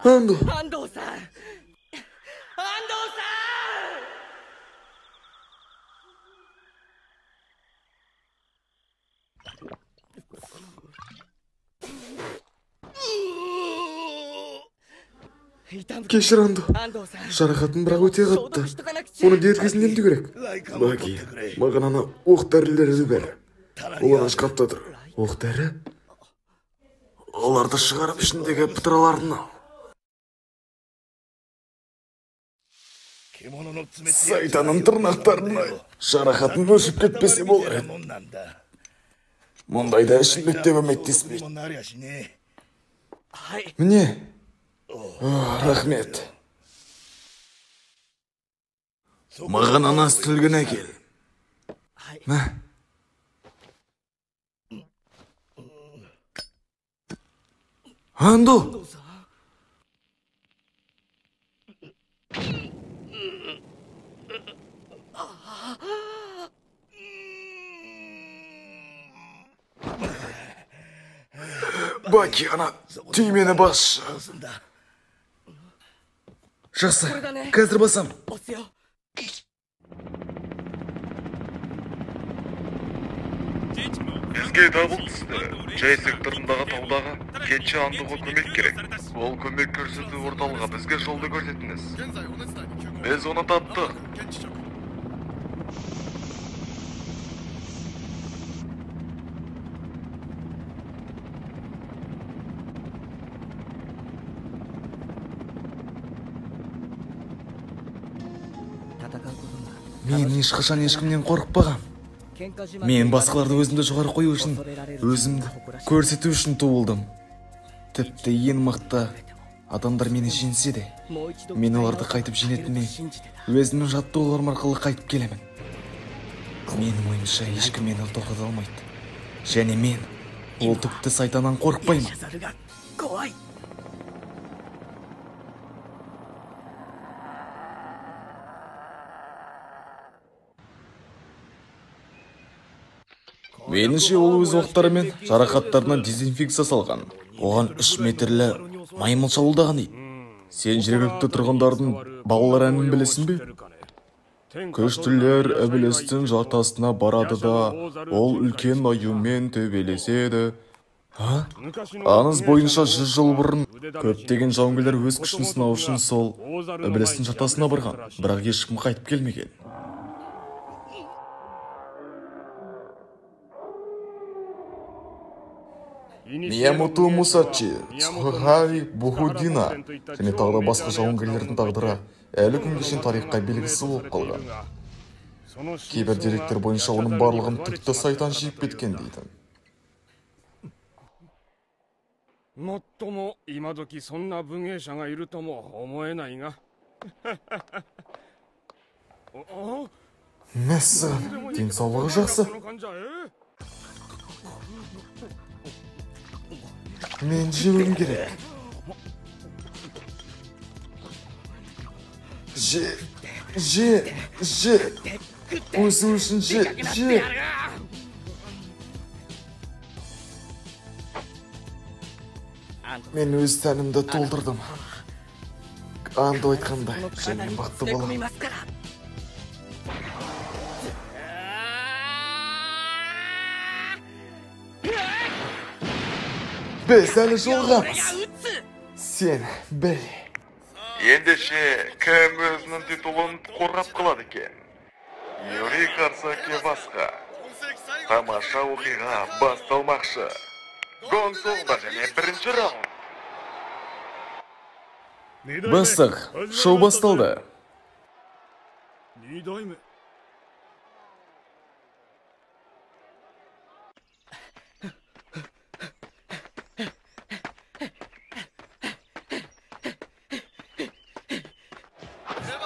Андо. Кешір, Андо. Жарақатын бірақ өте қатты. Оны дер кезінде емдеу керек. Баги, маған ана оқ-дәрілерді бер. Олар шкафта тұр. Оқ-дәрі? Оларды шығарып ішіндегі пытраларын ал. Сайтанның тырнақтарына жарақатын өшіп кетпесе болар. Мұндайда ішінбетте көмектеспейді. Міне. Рахмет. Маған ана стілгін әкел. Андо! Баки, ана түймені басшы. Жақсы, қазір басам. Бізге дабыл түсті. Жай секторындағы таудағы Кенші Андоға көмек керек. Ол көмек көрсету орталығы бізге жолды көрсетіңіз. Біз оны таптық. Мен ешқашан ешкімнен қорықпағам. Мен басқаларды өзімді жоғары қою үшін, өзімді көрсету үшін туылдым. Тіпті ең мықты адамдар мені жеңсе де, мен оларды қайтып жеңетініне өзімнің жаттығуларым арқылы қайтып келемін. Менің ойымша ешкім мені тоқтата алмайды. Және мен ол тіпті сайтаннан қорықпаймын. Меніңше ол өз оқтары мен жарақаттарынан дезинфекция салған. Оған 3 метрлі маймыл шалудаған дейді. Сен жергілікті тұрғындардың балалар әнін білесің бе? Күштілер ібілістің жартасына барады да, ол үлкен аюмен төбелеседі. Аңыз бойынша 100 жыл бұрын көптеген жауынгерлер өз күшін сынау үшін сол ібілістің жартасына барған, бірақ ешкім қайтып келмеген. Миямото Мусачи, Цухари Бухудина және тағы да басқа жауынгерлердің тағдыры әлі күнге шейін тарихқа белгісіз болып қалған. Кейбір деректер бойынша оның барлығын тіпті сайтан жиып кеткен дейді. もっとも今時そんな武芸者がいるとも思えないが。Мәссаған, денсаулығы жақсы. Мен жеуім керек. Же. Өсу үшін же. Мен өз тәнімді толтырдым. Андо айтқандай, және бақытты боламын. Біз әлі жолғамыз. Сен біл. Ендеше кім өзінің титулын қорғап қалады екен? Юрий қарсы Кевасқа. Тамаша оқиға басталмақшы. Гонг соғуда және бірінші раунд. Бастық, шоу басталды.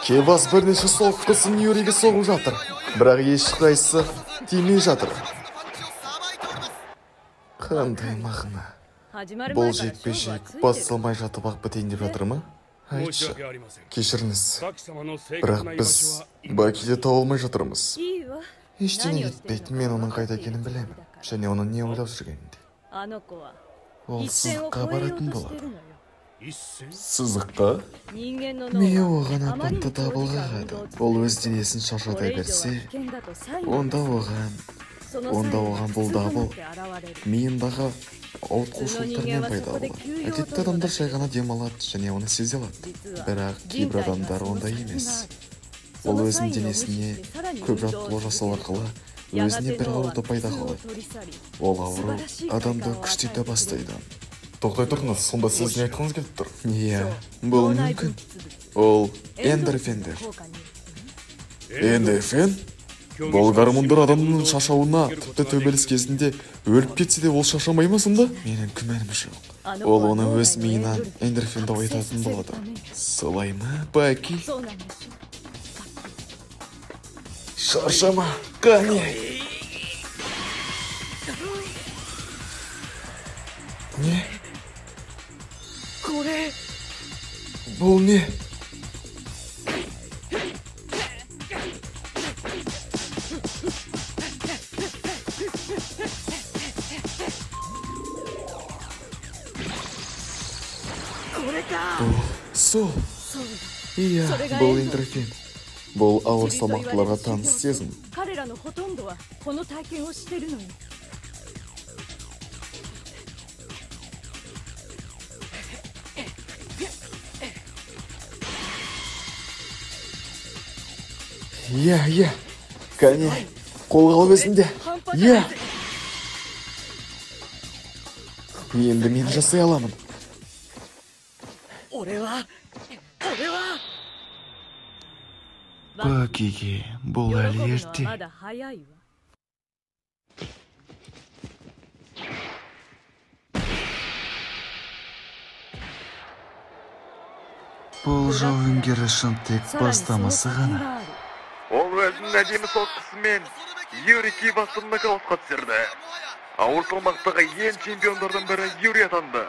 Кевас бірнеше соққысын Юрийге соғып жатыр, бірақ ешқайсысы тимей жатыр. Қандай мағына? Бұл жекпе-жек басталмай жатып-ақ бітейін деп жатыр ма? Айтшы, кешіріңіз, бірақ біз Бакиде тауылмай жатырмыз. Ештеңе кетпейді, мен оның қайда екенін білемін, және оның не ойлап жүргенін де. Ол сызыққа баратын болады. Сызыққа? Не оған апанты дабыл қағады. Ол өз денесін шашадай берсе, онда оған бұл дабыл миындағы ауытқушылықтармен пайда болады. Әдетте адамдар жай ғана демалады және оны сезе алады. Бірақ кейбір адамдар ондай емес. Ол өзінің денесіне көп жаттығу жасау арқылы өзіне бір ауруды пайда қылады. Ол ауру адамды күштете бастайды. Тоқтай тұрыңыз, сонда сіз не айтқыңыз келіп тұр? Иә, бұл мүмкін. Ол эндорфиндер. Эндорфин? Бұл гормондар адамның шашауына тіпті төбелес кезінде өліп кетсе де ол шашамай ма сонда? Менің күмәнім жоқ. Ол оны өз миынан эндорфинді оятатын болады. Солай ма, Баки? Шаршама, қане! Не? Бұл не? Сол. Иә, бұл эндорфин. Бұл ауыр салмақтыларға таныс сезім. Иә, кәне, қолға алып өзінде. Иә. Енді мен жасай аламын. Бакиге бұл әлі ерте. Бұл жауынгер үшін тек бастамасы ғана. Ол өзінің әдемі соққысымен Юрий Кевасты нокаутқа түсірді. Ауыр салмақтағы ең чемпиондардан бірі Юрий атанды.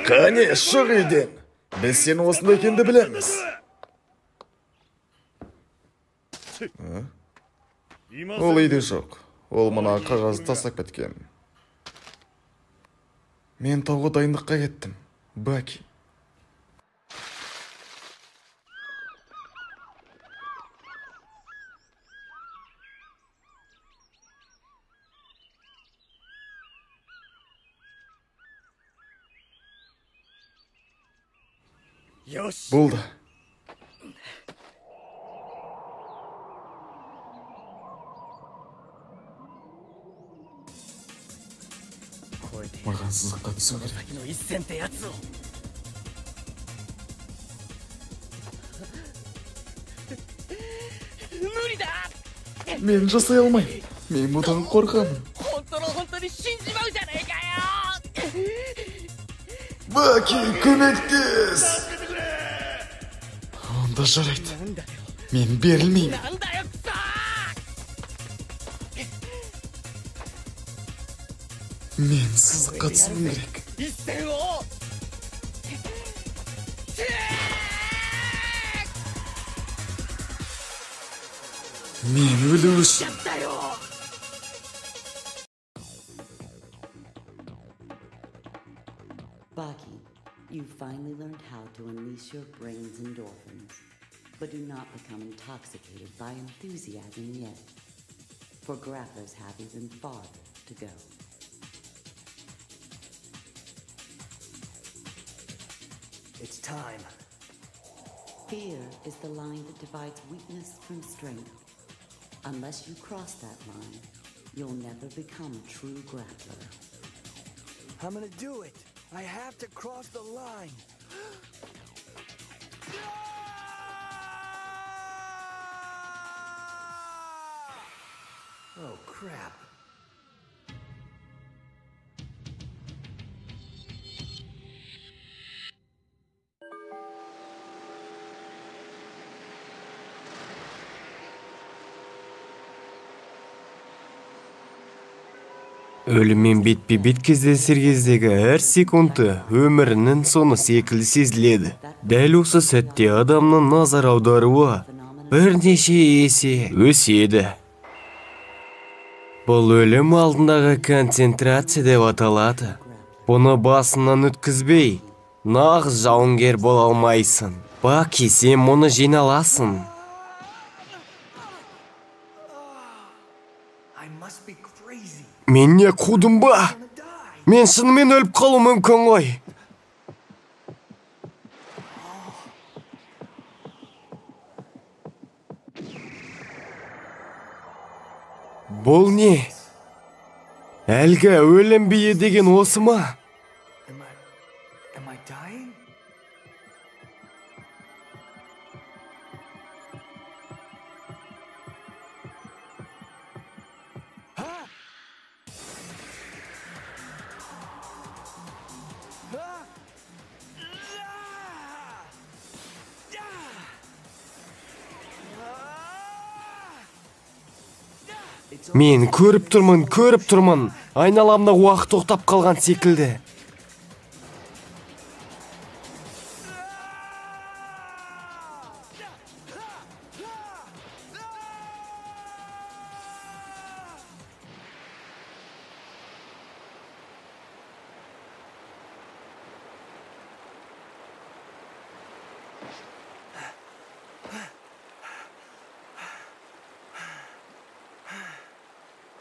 Қане, шық үйден. Біз сені осында екенді білеміз. Ол үйде жоқ. Ол мына қағазды тастап кеткен. Мен тауға дайындыққа кеттім. Баки. Болды. Маған сызыққа түсу керек. Мен жасай алмаймын. Мен бұдан қорқамын. Баки, көмектес! Онда жарайды. Мен берілмеймін. Мен сызыққа түсуім керек. Мен өлу үшін. Baki, you finally learned how to unleash your brain's endorphins, but do not become intoxicated by enthusiasm yet. for grapplers have even farther to go. It's time. Fear is the line that divides weakness from strength. Unless you cross that line, you'll never become a true grappler. I'm gonna do it. I have to cross the line. Oh, crap. Өліммен бетпе-бет кездесер кездегі әр секунды өмірінің соңы секілді сезіледі. Дәл осы сәтте адамның назар аударуы бірнеше есе өседі. Бұл өлім алдындағы концентрация деп аталады. Бұны басынан өткізбей, нағыз жауынгер бола алмайсың. Баки, сен мұны жиналасың. Мен не қудым ба? Мен шынымен өліп қалу мүмкін ғой. Бұл не? Әлгі өлім биі деген осы ма? Am I dying? Мен көріп тұрмын. Айналамда уақыт тоқтап қалған секілді.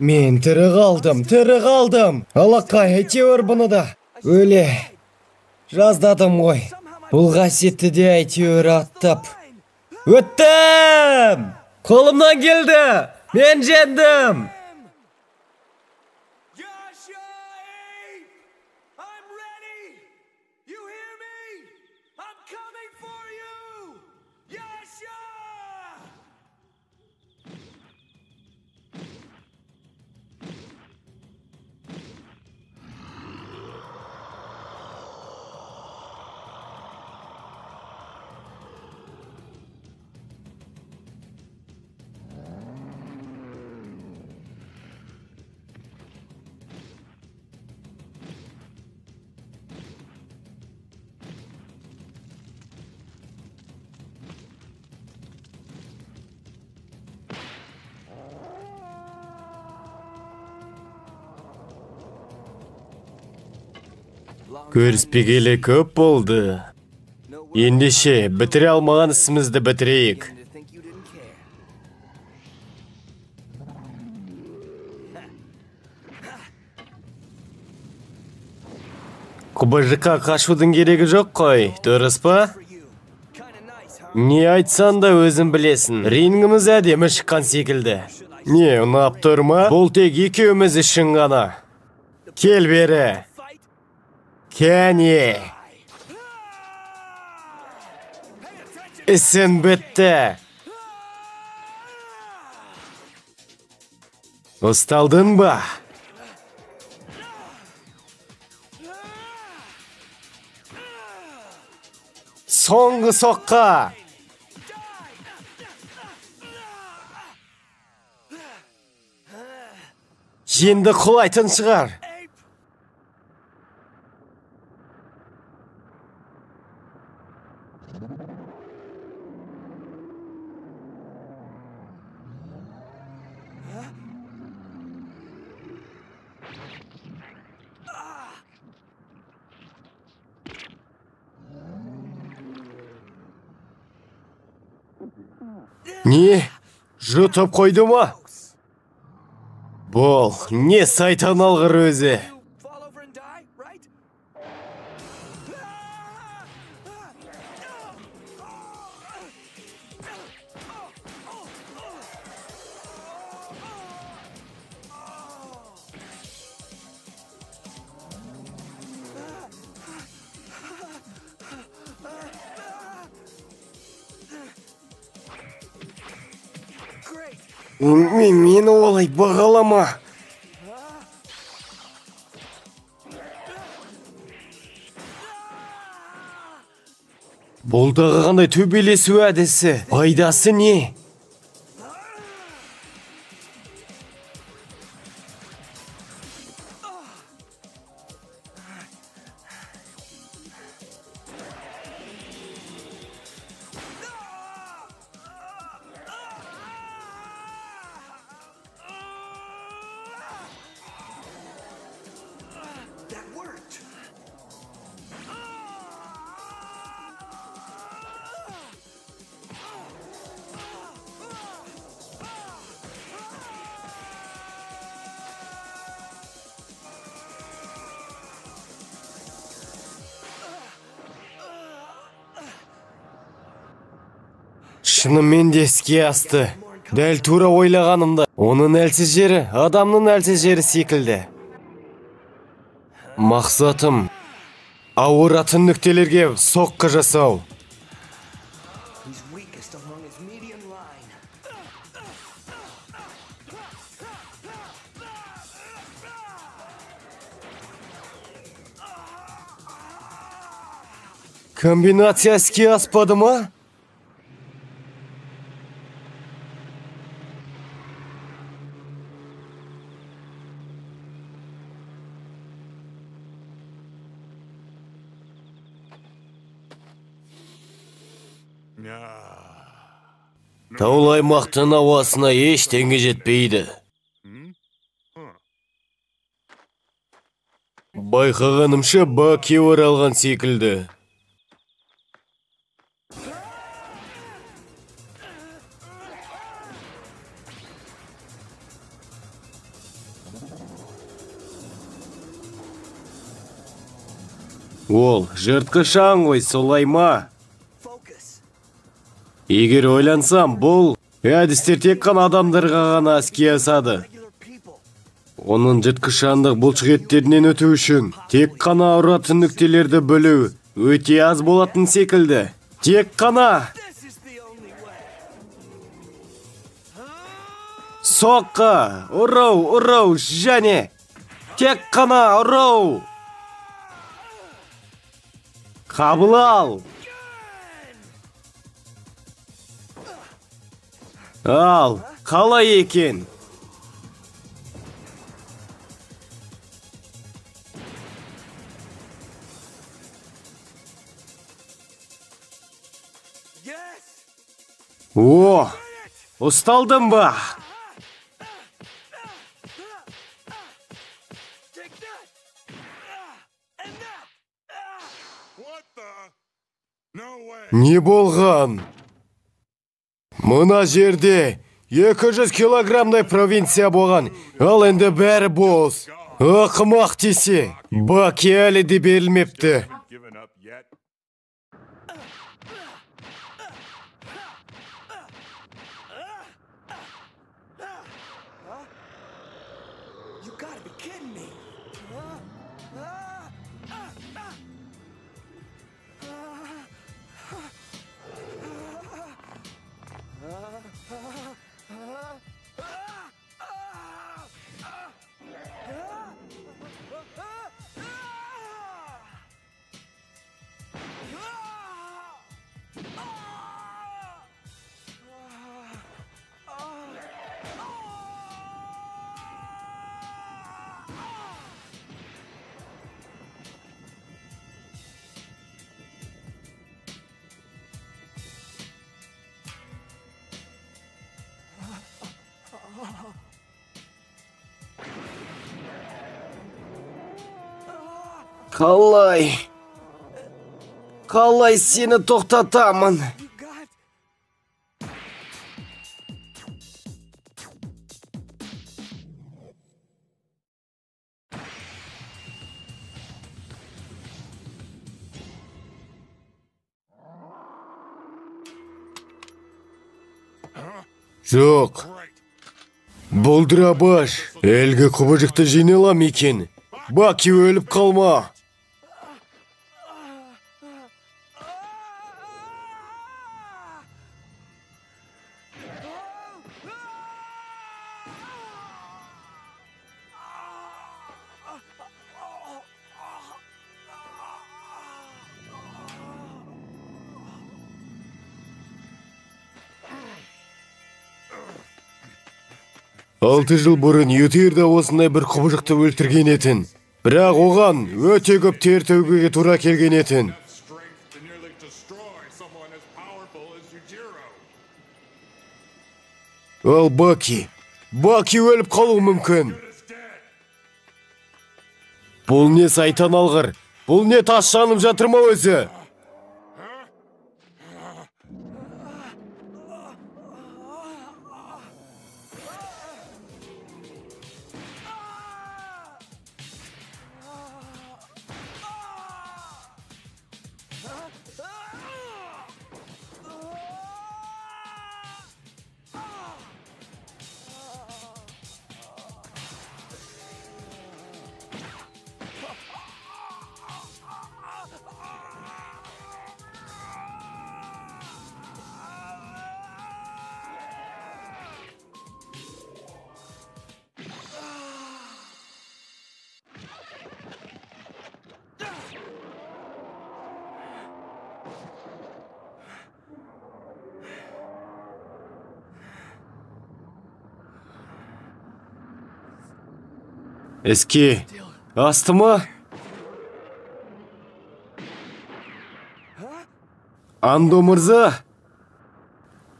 Мен тірі қалдым. Алақай, әйтеуір бұны да өле жаздадым ғой. Бұл қасиетті де әйтеуір аттап өттім! Қолымнан келді! Мен жеңдім! Көріспегелі көп болды. Ендеше бітіре алмаған ісімізді бітірейік. Құбыжыққа қашудың керегі жоқ қой, дұрыс па? Не айтсан да өзің білесің. Рингіміз әдемі шыққан секілді. Не, ұнап тұр ма? Бұл тек екеуміз үшін ғана. Кел бері. Кәне. Ісін бітті. Ұсталдың ба? Соңғы соққа. Енді құлайтын шығар. Не? Жұтып қойды ма? Бол, не сайтан алғыр өзі. Fall over and die, right? Great. Мені олай бағалама. Бұл дағы қандай төбелесу әдісі. Пайдасы не? That worked. Шынымен де іске асты. Дәл тура ойлағанымда. Оның әлсіз жері адамның әлсіз жері секілді. Мақсатым ауыратын нүктелерге соққы жасау. He's weakest along his median line. Комбинация іске аспады ма? Таулы аймақтың ауасына ештеңе жетпейді. Байқағанымша Баки оралған секілді. Ол жыртқыш аң ғой, солай ма? Focus. Егер ойлансам, бұл әдістер тек қана адамдарға ғана іске асады. Regular people. Оның жыртқышандық бұлшықеттерінен өту үшін тек қана ұратын нүктелерді білу өте аз болатын секілді. Тек қана This is the only way. соққы, ұрау, және тек қана ұрау. Қабыл ал. Ал, қалай екен? Yes. О, ұсталдым ба? Take that. And that. Не болған? Мына жерде 200 килограммдай провинция болған, ал енді бәрі бос. Ақымақ десе, Баки әлі де берілмепті. You gotta be kidding me. Қалай сені тоқтатамын? You got. Жоқ. Бұлдырабаш, әлгі құбыжықты жинелам екен. Баки өліп қалма. Алты жыл бұрын Ютир да осындай бір құбыжықты өлтірген етін. Бірақ оған өте көп тер төгуге тура келген етін. Ал Баки өліп қалуы мүмкін. Бұл не сайтан алғыр? Бұл не тас жанып жатыр ма өзі? Іске асты ма? Андо мырза?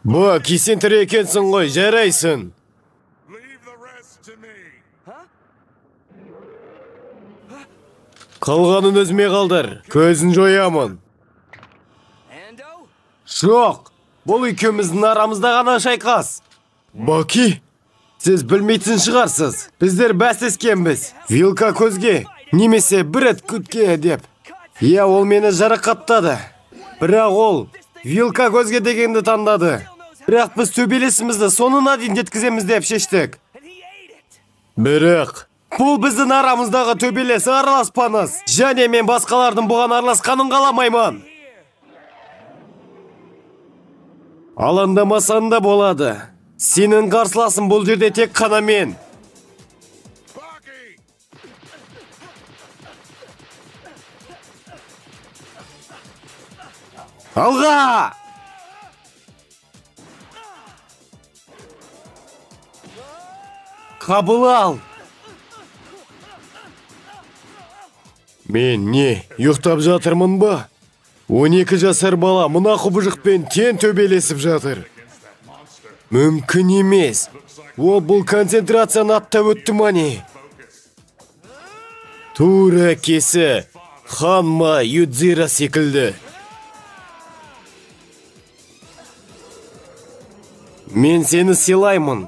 Баки сен тірі екенсің ғой, жарайсың. Қалғанын өзіме қалдыр, көзін жоямын. Жоқ, бұл екеуміздің арамызда ғана шайқас. Баки? Сіз білмейтін шығарсыз. Біздер бәсескенбіз. Вилка көзге, немесе бір рет күтке деп. Иә, ол мені жарақаттады. Бірақ ол Вилка көзге дегенді таңдады. Бірақ біз төбелесімізді соңына дейін жеткіземіз деп шештік. Бірақ бұл біздің арамыздағы төбелес, араласпаңыз. Және мен басқалардың бұған араласқанын қаламаймын. Алаңдамасаң да болады. Сенің қарсыласың бұл жерде тек қана мен. Алға! Қабыл ал! Мен не, ұйықтап жатырмын ба? 12 жасар бала мына құбыжықпен тең төбелесіп жатыр. Мүмкін емес. Ол бұл концентрацияны аттап өтті ма не? Тура әкесі Ханма Юдзира секілді. Мен сені сыйлаймын.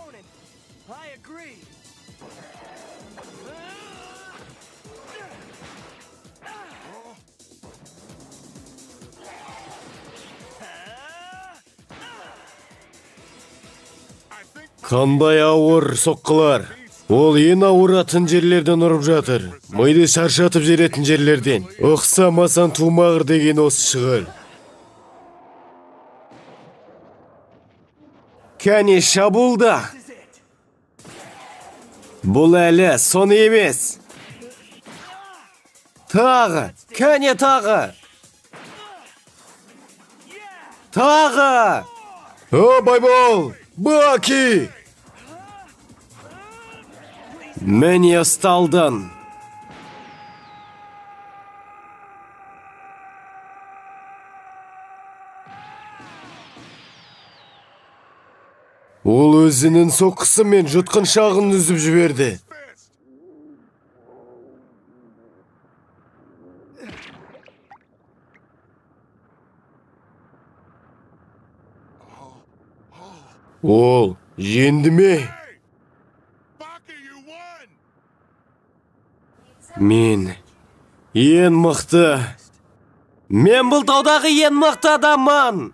Қандай ауыр соққылар. Ол ең ауыратын жерлерден ұрып жатыр. Миды шаршатып жеретін жерлерден. Ұқсамасан тумағыр деген осы шығар. Кәне шабуылда. Бұл әлі соны емес. Тағы, кәне тағы. Тағы. О, байбол, Баки. Мені ұсталдың. Ол өзінің соққысымен жұтқыншағын үзіп жіберді. Ол жеңді ме? Мен ең мықты. Мен бұл таудағы ең мықты адаммын.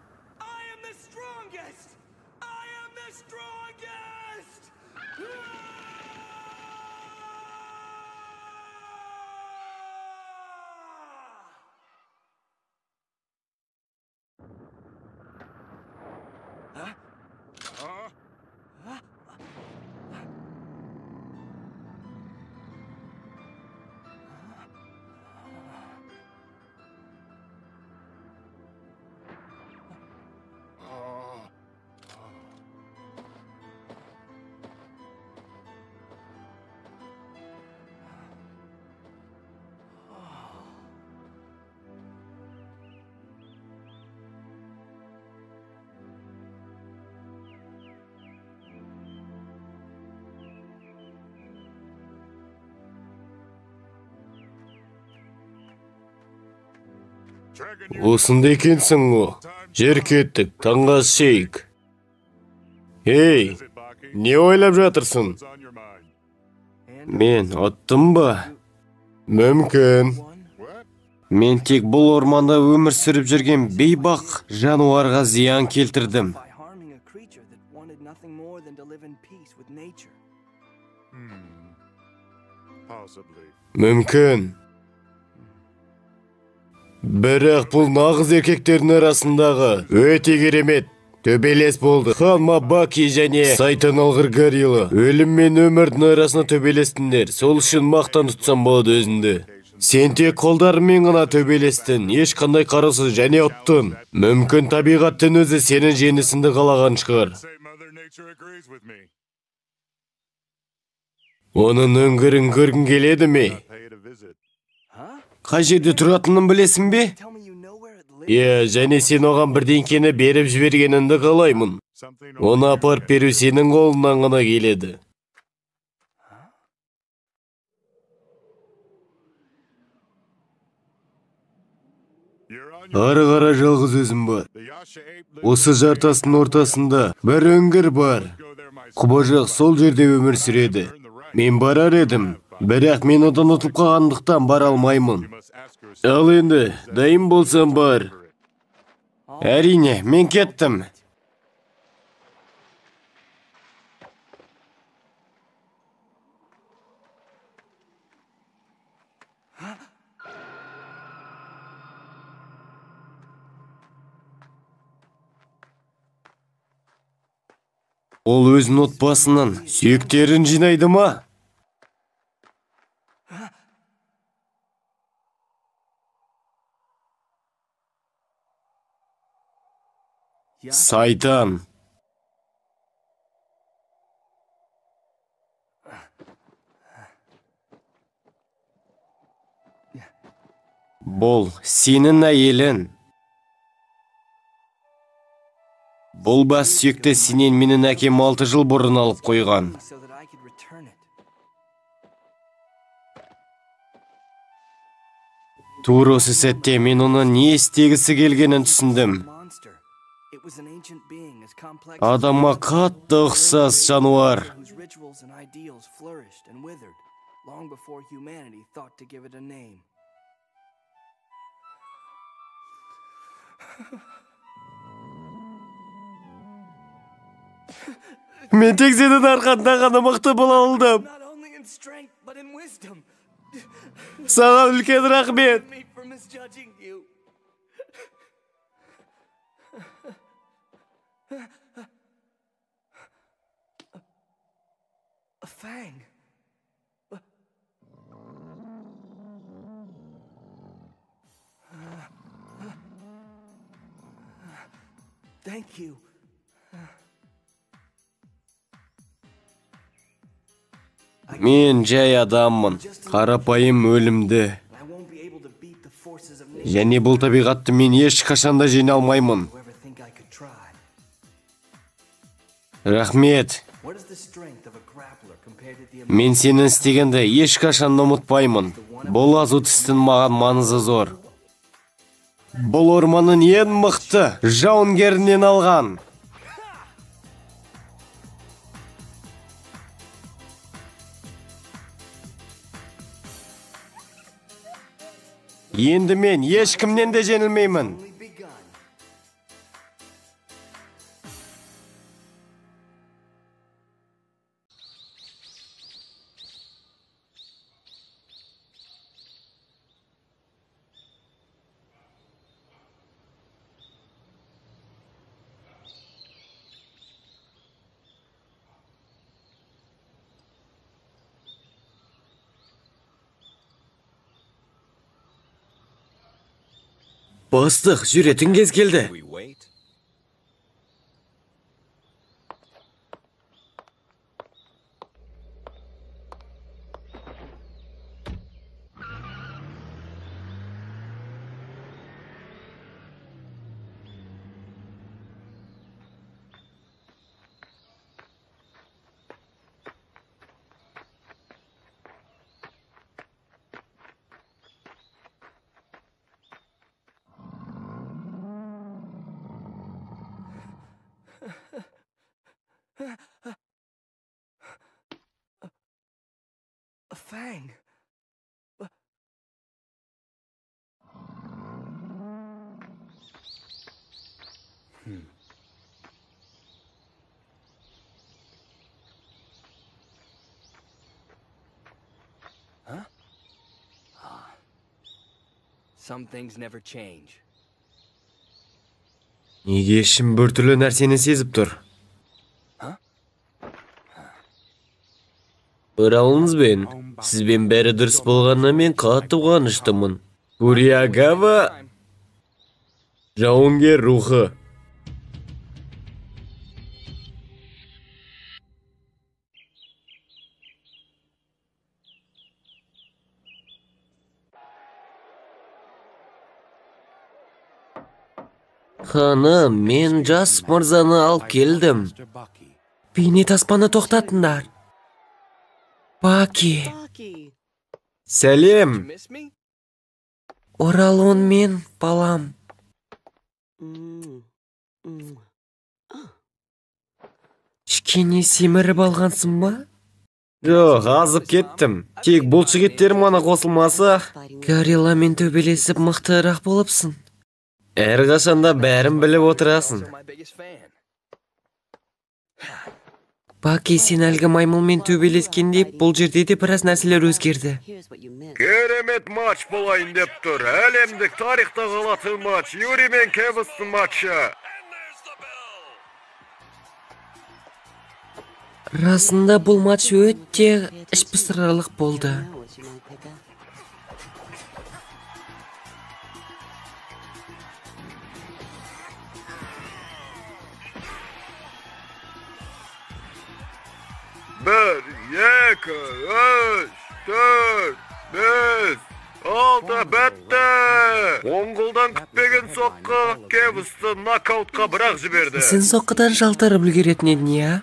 Осында екенсің о. Жер кеттік, таңға шейік. Ей, не ойлап жатырсың? Мен аттым ба? Мүмкін. Мен тек бұл орманда өмір сүріп жүрген бейбақ жануарға зиян келтірдім. Мүмкін. Бірақ бұл нағыз еркектердің арасындағы өте керемет төбелес болды. Халма Баки және Сайтан алғыр горилла. Өлім мен өмірдің арасына төбелестіңдер. Сол үшін мақтан тұтсам болады өзіңді. Сен тек қолдарымен ғана төбелестің, ешқандай қарусыз және ұттың. Мүмкін табиғаттың өзі сенің жеңісіңді қалаған шығар. Оның өңгірін көргің келеді ме? Қай жерде тұратынын білесің бе? Және сен оған бірдеңкені беріп жібергеніңді қалаймын. Оны апарып беру сенің қолыңнан ғана келеді. Ары қара жалғыз өзім бар. Осы жартастың ортасында бір өңгір бар. Құбыжық сол жерде өмір сүреді. Мен барар едім, бірақ мен одан ұтылып қалғандықтан бара алмаймын. Ал енді, дайын болсам бар. Әрине, мен кеттім. Ол өзінің отбасынан сүйектерін жинайды ма? Сайтан. Бұл сенің әйелін. Бұл бас сүйекті сенен менің әкем 6 жыл бұрын алып қойған. Тура осы сәтте мен оны не істегісі келгенін түсіндім. Адамға қатты ұқсас жануар. Мен тек сенің арқаңда ғана мықты бола алдым. Саған үлкен рахмет. Thank you. Мен жай адаммын, қарапайым өлімді. Және бұл табиғатты мен ешқашанда жеңе алмаймын. Рахмет. Мен сені істегенді ешқашанда ұмытпаймын. Бұл азу тістің маған маңызы зор. Бұл орманның ең мықты жауынгерінен алған. Енді мен ешкімнен де жеңілмеймін. Бастық, жүретін кез келді. A fang. Huh? Some things never change. Неге ішім біртүрлі нәрсені сезіп тұр? Оралыңызбен, сізбен бәрі дұрыс болғанына мен қатты қуаныштымын. Куриагава жауынгер рухы. Ханым, мен жас мырзаны алып келдім. Бейне таспаны тоқтатыңдар. Баки. Сәлем. Miss me? Оралуын мен, балам. Кішкене семіріп алғансың ба? Жоқ, азып кеттім. Тек бұл жігіттер мана қосылмаса, горилламен төбелесіп мықтырақ болыпсың. Әрқашанда бәрін біліп отырасың. My biggest fan. Баки, сен әлгі маймылмен төбелескенде бұл жерде де біраз нәрселер өзгерді. Here's what you missed. Керемет матч болайын деп тұр. Әлемдік тарихта қалатын матч. Юри мен Кевістің матчы. Расында бұл матч өте іш пыстырарлық болды. Know what you might pick up. Bir, екі, үш, төрт, бес, алты, бітті. Оңғылдан күтпеген соққы Кевісті нокаутқа бірақ жіберді. Сен соққыдан жалтарып үлгеретін едің, я?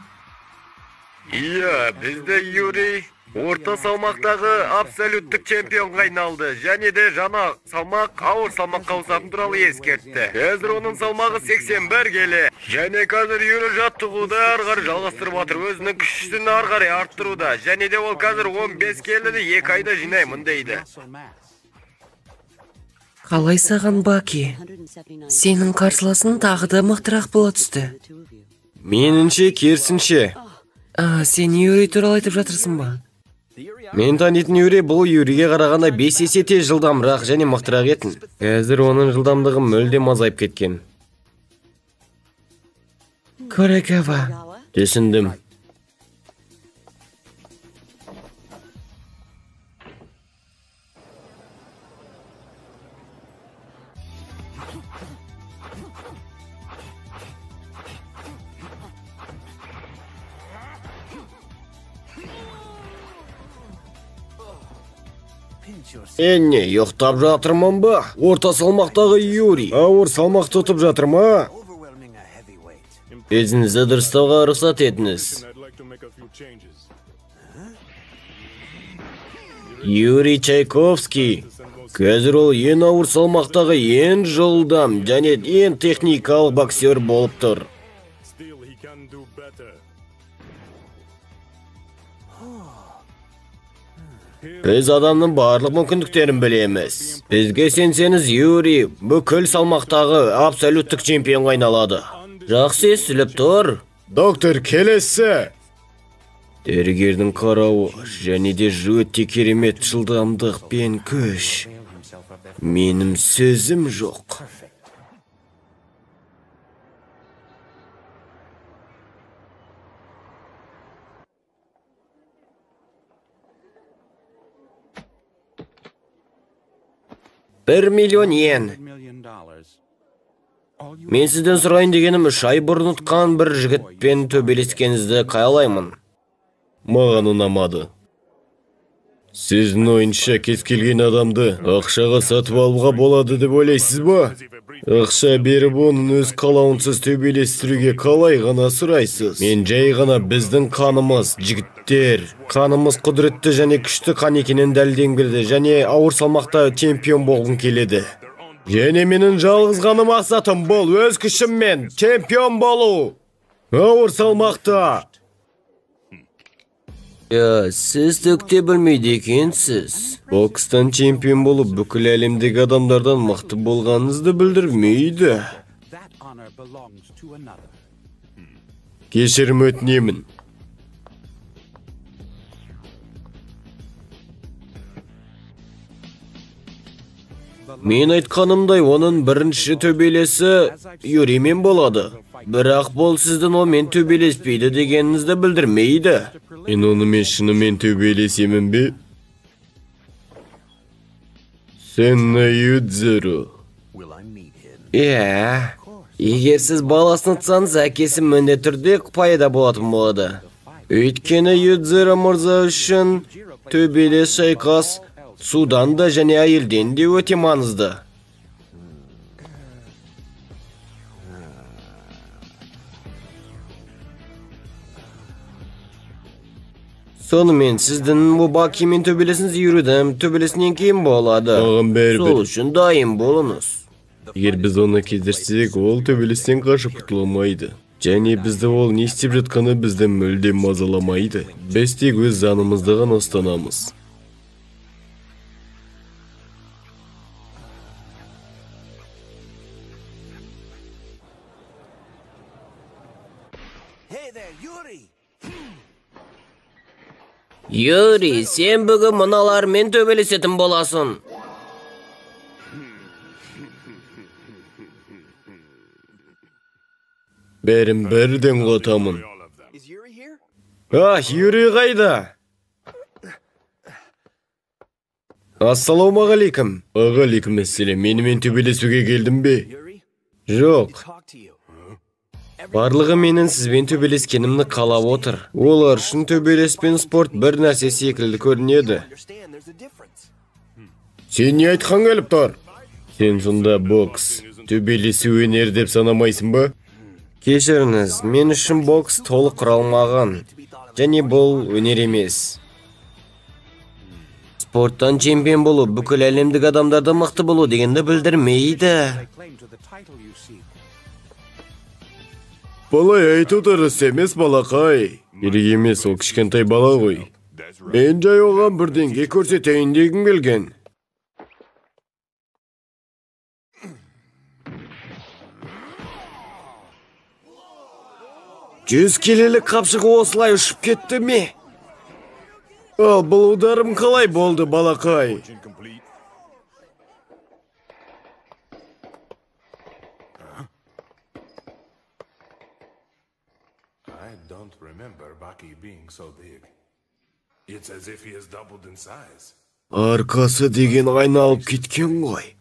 Иә, бізде Юрий орта салмақтағы абсолюттік чемпионға айналды. Және де жаңа салмақ ауыр салмаққа ауысатын туралы ескертті. Қазір оның салмағы 81 келі. Және қазір Юрий жаттығуды ары қарай жалғастырып жатыр. Өзінің күшін ары қарай арттыруда. Және де ол қазір 15 келіні 2 айда жинаймын дейді. Қалай саған, Баки? 179 Сенің қарсыласың тағы да мықтырақ бола түсті. the two of you. Меніңше, керісінше. Сен Юрий туралы айтып жатырсың ба? Мен танитын Юрий бұл Юрийге қарағанда 5 есе тез жылдамырақ және мықтырақ етін. Қазір оның жылдамдығы мүлдем азайып кеткен. Куриагава. Түсіндім. Не, ұйықтап жатырмын ба? Орта салмақтағы Юрий ауыр салмақ тұтып жатыр ма? Overwhelming a heavyweight. Өзіңізді дұрыстауға рұқсат етіңіз. Юрий Чайковский. Қазір ол ең ауыр салмақтағы ең жылдам және ең техникалық боксер болып тұр. Біз адамның барлық мүмкіндіктерін білеміз. Бізге сенсеңіз, Юрий бүкіл салмақтағы абсолюттік чемпионға айналады. Жақсы естіліп тұр. Доктор, келесі. Дәрігердің қарауы және де өте керемет жылдамдық пен күш. Менің сөзім жоқ. $1 миллион йен. Мен сізден сұрайын дегенім 3 ай бұрын ұтқан бір жігітпен төбелескенізді қалаймын. Маған ұнамады. Сіздің ойынша кез келген адамды ақшаға сатып алуға болады деп ойлайсыз ба? Ақша беріп оның өз қалауынсыз төбелестіруге қалай ғана сұрайсыз? Мен жай ғана біздің қанымыз, жігіттер, қанымыз құдіретті және күшті қан екенін дәлелдегім және ауыр салмақта чемпион болғым келеді. Және менің жалғыз ғана мақсатым бұл өз күшіммен чемпион болу. Ауыр салмақта. Сіз төкте білмейді екенсіз. Бокстан чемпион болып, бүкіл әлемдегі адамдардан мықты болғаныңызды білдірмейді. Кешірім өтінемін. Мен айтқанымдай, оның бірінші төбелесі Юримен болады. Бірақ бұл сіздің онымен төбелеспейді дегеніңізді білдірмейді. Мен онымен шынымен төбелесемін бе? Сенна Юдзеру. Егер сіз баласын ұтсаңыз, әкесі міндетті түрде пайда болатын болады. Өйткені Юдзеру мырза үшін төбелес шайқас судан да және әйелден де өте маңызды. Сонымен сіздің Бакимен төбелесіңіз Юридің төбелесінен кейін болады. Сол үшін дайын болыңыз. Егер біз оны кездерсек, ол төбелестен қашып құтыламайды. Және бізді ол не істеп жатқаны бізді мүлдем мазаламайды. Біз тек өз заңымызды ғана ұстанамыз. Юри, сен бүгін мұналармен төбелесетін боласын. Бәрін бірден қотамын. Юри қайда? Ассалаумағалейкум. Ағалейкум әссәлем, менімен төбелесуге келдің бе? Жоқ. Барлығы менің сізбен төбелескенімді қалап отыр. Олар үшін төбелес пен спорт бір нәрсе секілді көрінеді. Сен не айтқан келіп тұр? Сен сонда бокс, төбелесу өнер деп санамайсың ба? Кешіріңіз, мен үшін бокс толық құралмаған. Және бұл өнер емес. Спорттан чемпион болу, бүкіл әлемдік адамдарда мықты болу дегенді білдірмейді. Балай айту дұрыс емес, балақай. Керек емес, ол кішкентай бала ғой. Мен жай оған бірдеңе көрсетейін дегім келген. 100 келелік қапшығы осылай ұшып кетті ме? Ал бұл ударым қалай болды, балақай? Арқасы деген айналып кеткен ғой.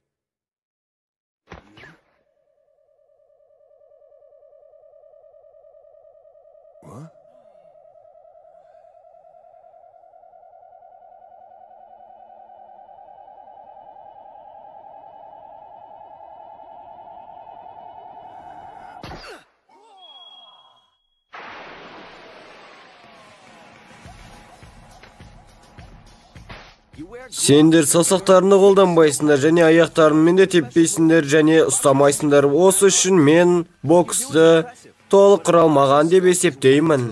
Сендер саусақтарыңды қолданбайсыңдар және аяқтарыңмен де теппейсіңдер және ұстамайсыңдар. Осы үшін мен боксты толық құралмаған деп есептеймін.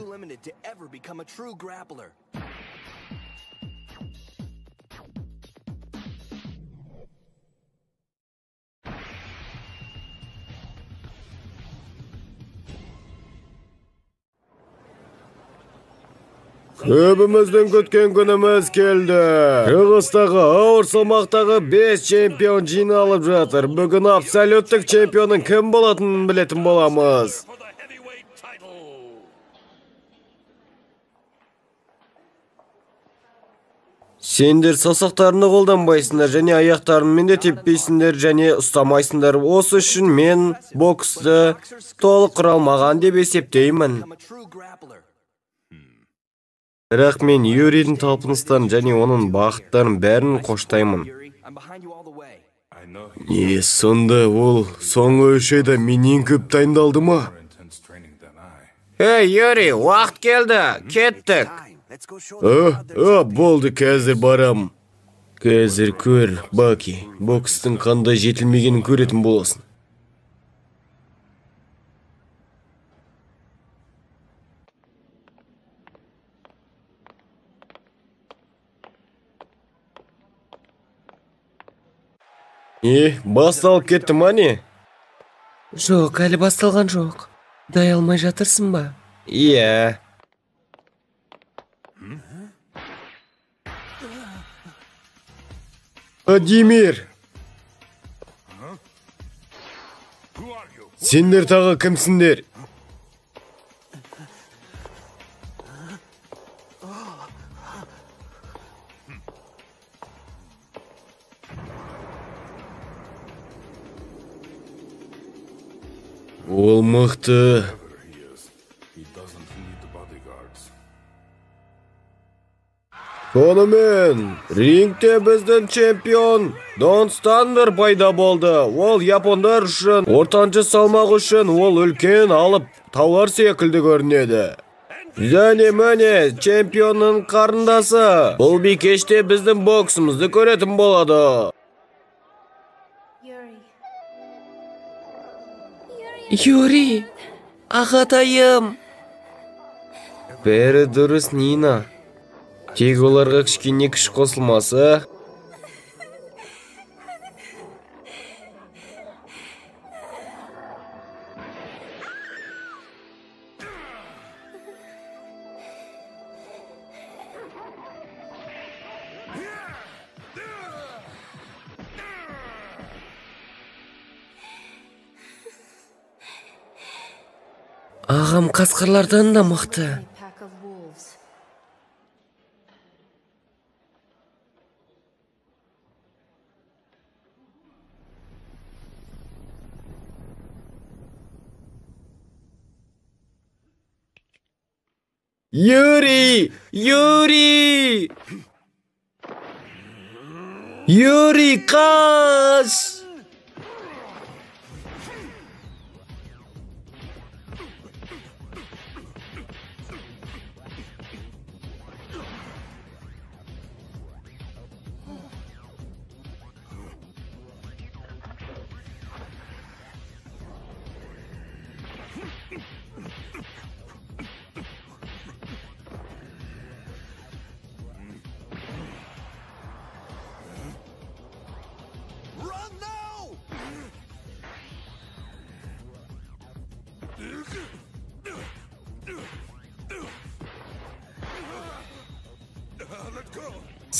Көбіміздің күткен күніміз келді. Шығыстағы ауыр салмақтағы 5 чемпион жиналып жатыр. Бүгін абсолюттік чемпионның кім болатынын білетін боламыз. Сендер саусақтарыңды қолданбайсыңдар және аяқтарыңмен де теппейсіңдер және ұстамайсыңдар. Осы үшін мен боксты толық құралмаған деп есептеймін. Бірақ мен Юридің талпыныстарын және оның бақыттарын бәрін қоштаймын. Не, сонда ол соңғы 3 айда менен көп дайындалды ма? Эй, Юри, уақыт келді, кеттік. Болды, қазір барам. Қазір көр, Баки, бокстың қандай жетілмегенін көретін боласың. Басталып кетті ма не? Жоқ, әлі басталған жоқ. Дай алмай жатырсың ба? Иә. Владимир! Сендер тағы кімсіңдер? Ол мықты. Сонымен, рингте біздің чемпион Дон Стандер пайда болды. Ол япондар үшін, ортаншы салмақ үшін ол үлкен алып таулар секілді көрінеді. Және міне, чемпионның қарындасы. Бұл бикеште біздің боксымызды көретін болады. Юрий, ағатайым. Бәрі дұрыс, Нина. Тек оларға кішкене күш қосылмасы. Ағам қасқырлардан да мықты. Юрий! Юрий! Юрий, қаш!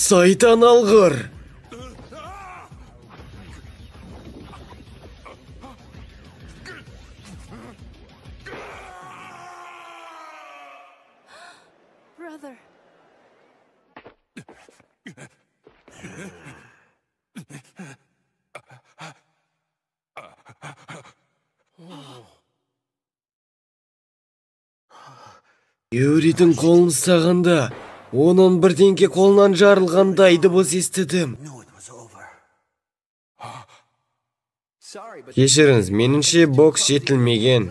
Сайтан алғыр! Brother. Юрийдің қолын ұстағанда, оның бірдеңке қолынан жарылғандай дыбыс естідім. Кешіріңіз, меніңше бокс жетілмеген.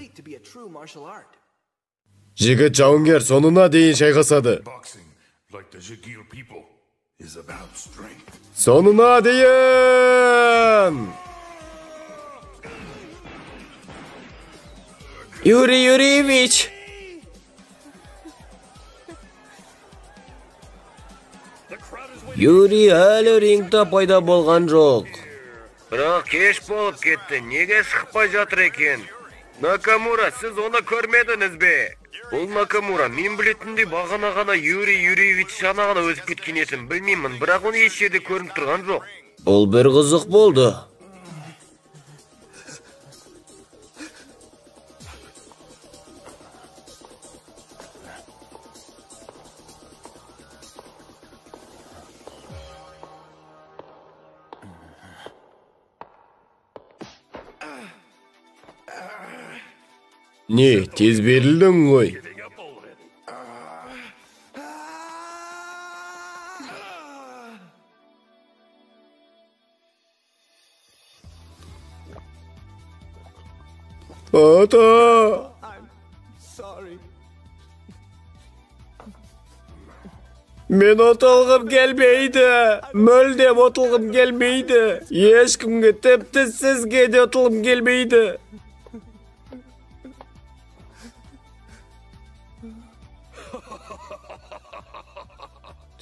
Жігіт жауынгер сонына дейін шайқасады. Сонына дейін! Юрий Юрьевич! Юрий әлі рингта пайда болған жоқ. Бірақ кеш болып кетті, неге шықпай жатыр екен? Накамура, сіз оны көрмедіңіз бе? Бұл Накамура, мен білетіндей бағана ғана Юрий Юрьевич шана ғана өтіп кеткен етін білмеймін, бірақ оны еш жерде көрініп тұрған жоқ. Бұл бір қызық болды. Не, тез берілдің ғой. Ата! Мен отылғым келмейді. Мүлдем отылғым келмейді. Ешкімге, тіпті сізге де отылғым келмейді.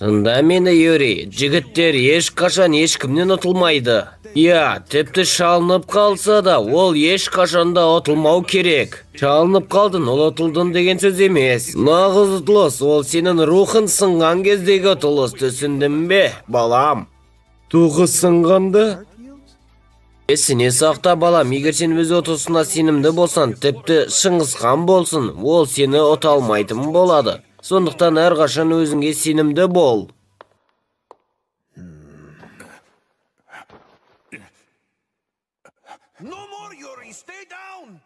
Тыңда мені, Юрий, жігіттер ешқашан ешкімнен ұтылмайды. Я, тіпті шалынып қалса да, ол еш қашанда ұтылмау керек. Шалынып қалдың, ол ұтылдың деген сөз емес. Нағыз ұтылыс, ол сенің рухын сынған кездегі ұтылыс, түсіндің бе, балам? Туғы сынғанды? Есіне сақта, балам, егер сен өз ұтысына сенімді болсан, тіпті Шыңғысхан болсын, ол сені ұта алмайтын болады. Сондықтан әрқашан өзіңге сенімді бол. No more, Yuri! Stay down!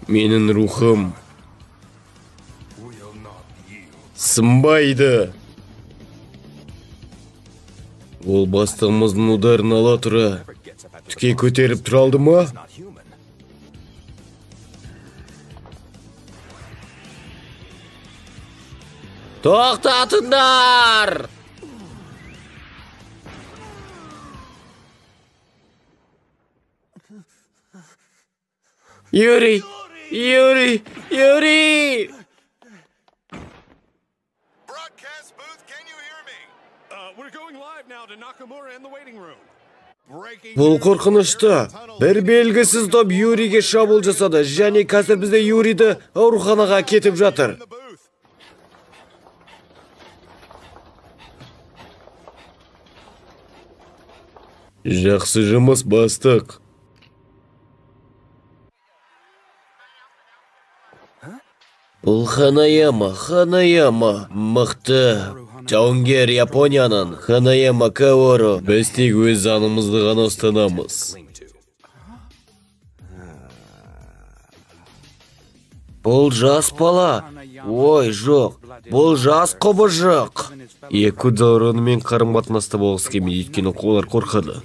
Менің рухым сынбайды. Ол бастығымыздың ударын ала тұра, тіке көтеріп тұра алды ма? Тоқтатыңдар! Юрий! Юрий! Юрий! Broadcast booth, can you hear me? We're going live now to Nakamura in the waiting room. Бұл қорқынышты. Бір белгісіз топ Юрийге шабуыл жасады, және қазір бізде Юрийді ауруханаға кетіп жатыр. Жақсы жұмыс, бастық. Бұл Ханаяма, мықты. Жауынгер Японияның Ханаяма Каору. Біз тек өз заңымызды ғана ұстанамыз. Бұл жас бала. Ой, жоқ. Бұл жас құбыжық. Якудза мен қарым-қатынаста болғысы келмейді, өйткені олар қорқады.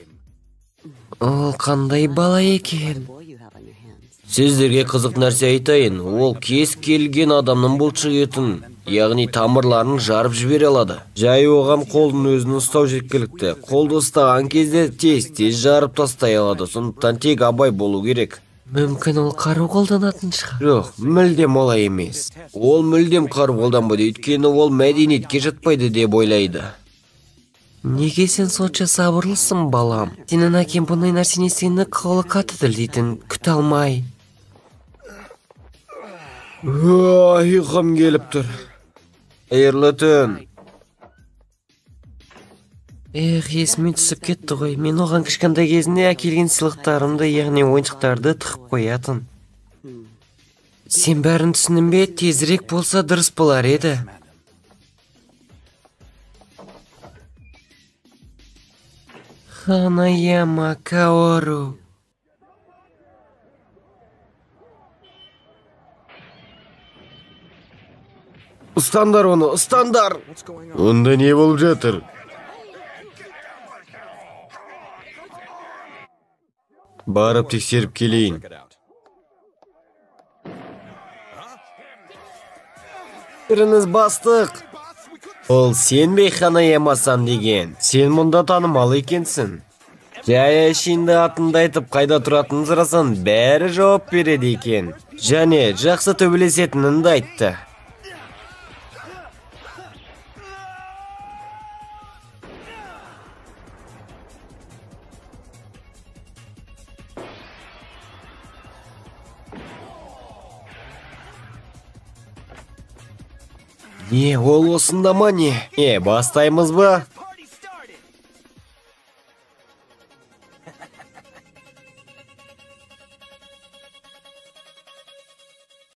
Ол қандай бала екен? Сіздерге қызық нәрсе айтайын. Ол кез келген адамның бұлшықетін, яғни тамырларын жарып жібере алады. Жай оған қолдың өзін ұстау жеткілікті. Қолды ұстаған кезде тез жарып тастай алады. Сондықтан тек абай болу керек. Мүмкін ол қару қолданатын шығар. Жоқ, мүлдем олай емес. Ол мүлдем қару қолданбайды, өйткені ол мәдениетке жатпайды деп ойлайды. Неге сен сонша сабырлысың, балам? Сенің әкең бұндай нәрсені естігенде қолы қатты дірілдейтін, күте алмай. Ұйқым келіп тұр. Қайырлы түн. Есіме түсіп кетті ғой. Мен оған кішкентай кезінде әкелген сыйлықтарымды, яғни ойыншықтарды тығып қоятын. Сен бәрін түсіндің бе? Тезірек болса дұрыс болар еді. Ханаяма Каору. Ұстандар оны, ұстандар! Онда не болып жатыр? Барып тексеріп келейін. Біріңіз бастық. Ол сен бе Ханаяма-сан деген? Сен мұнда танымал екенсің. Жай әшейінде атыңды айтып, қайда тұратынын сұрасаң, бәрі жауап береді екен. Және жақсы төбелесетінін де айтты. Ол осында ма не? Бастаймыз ба?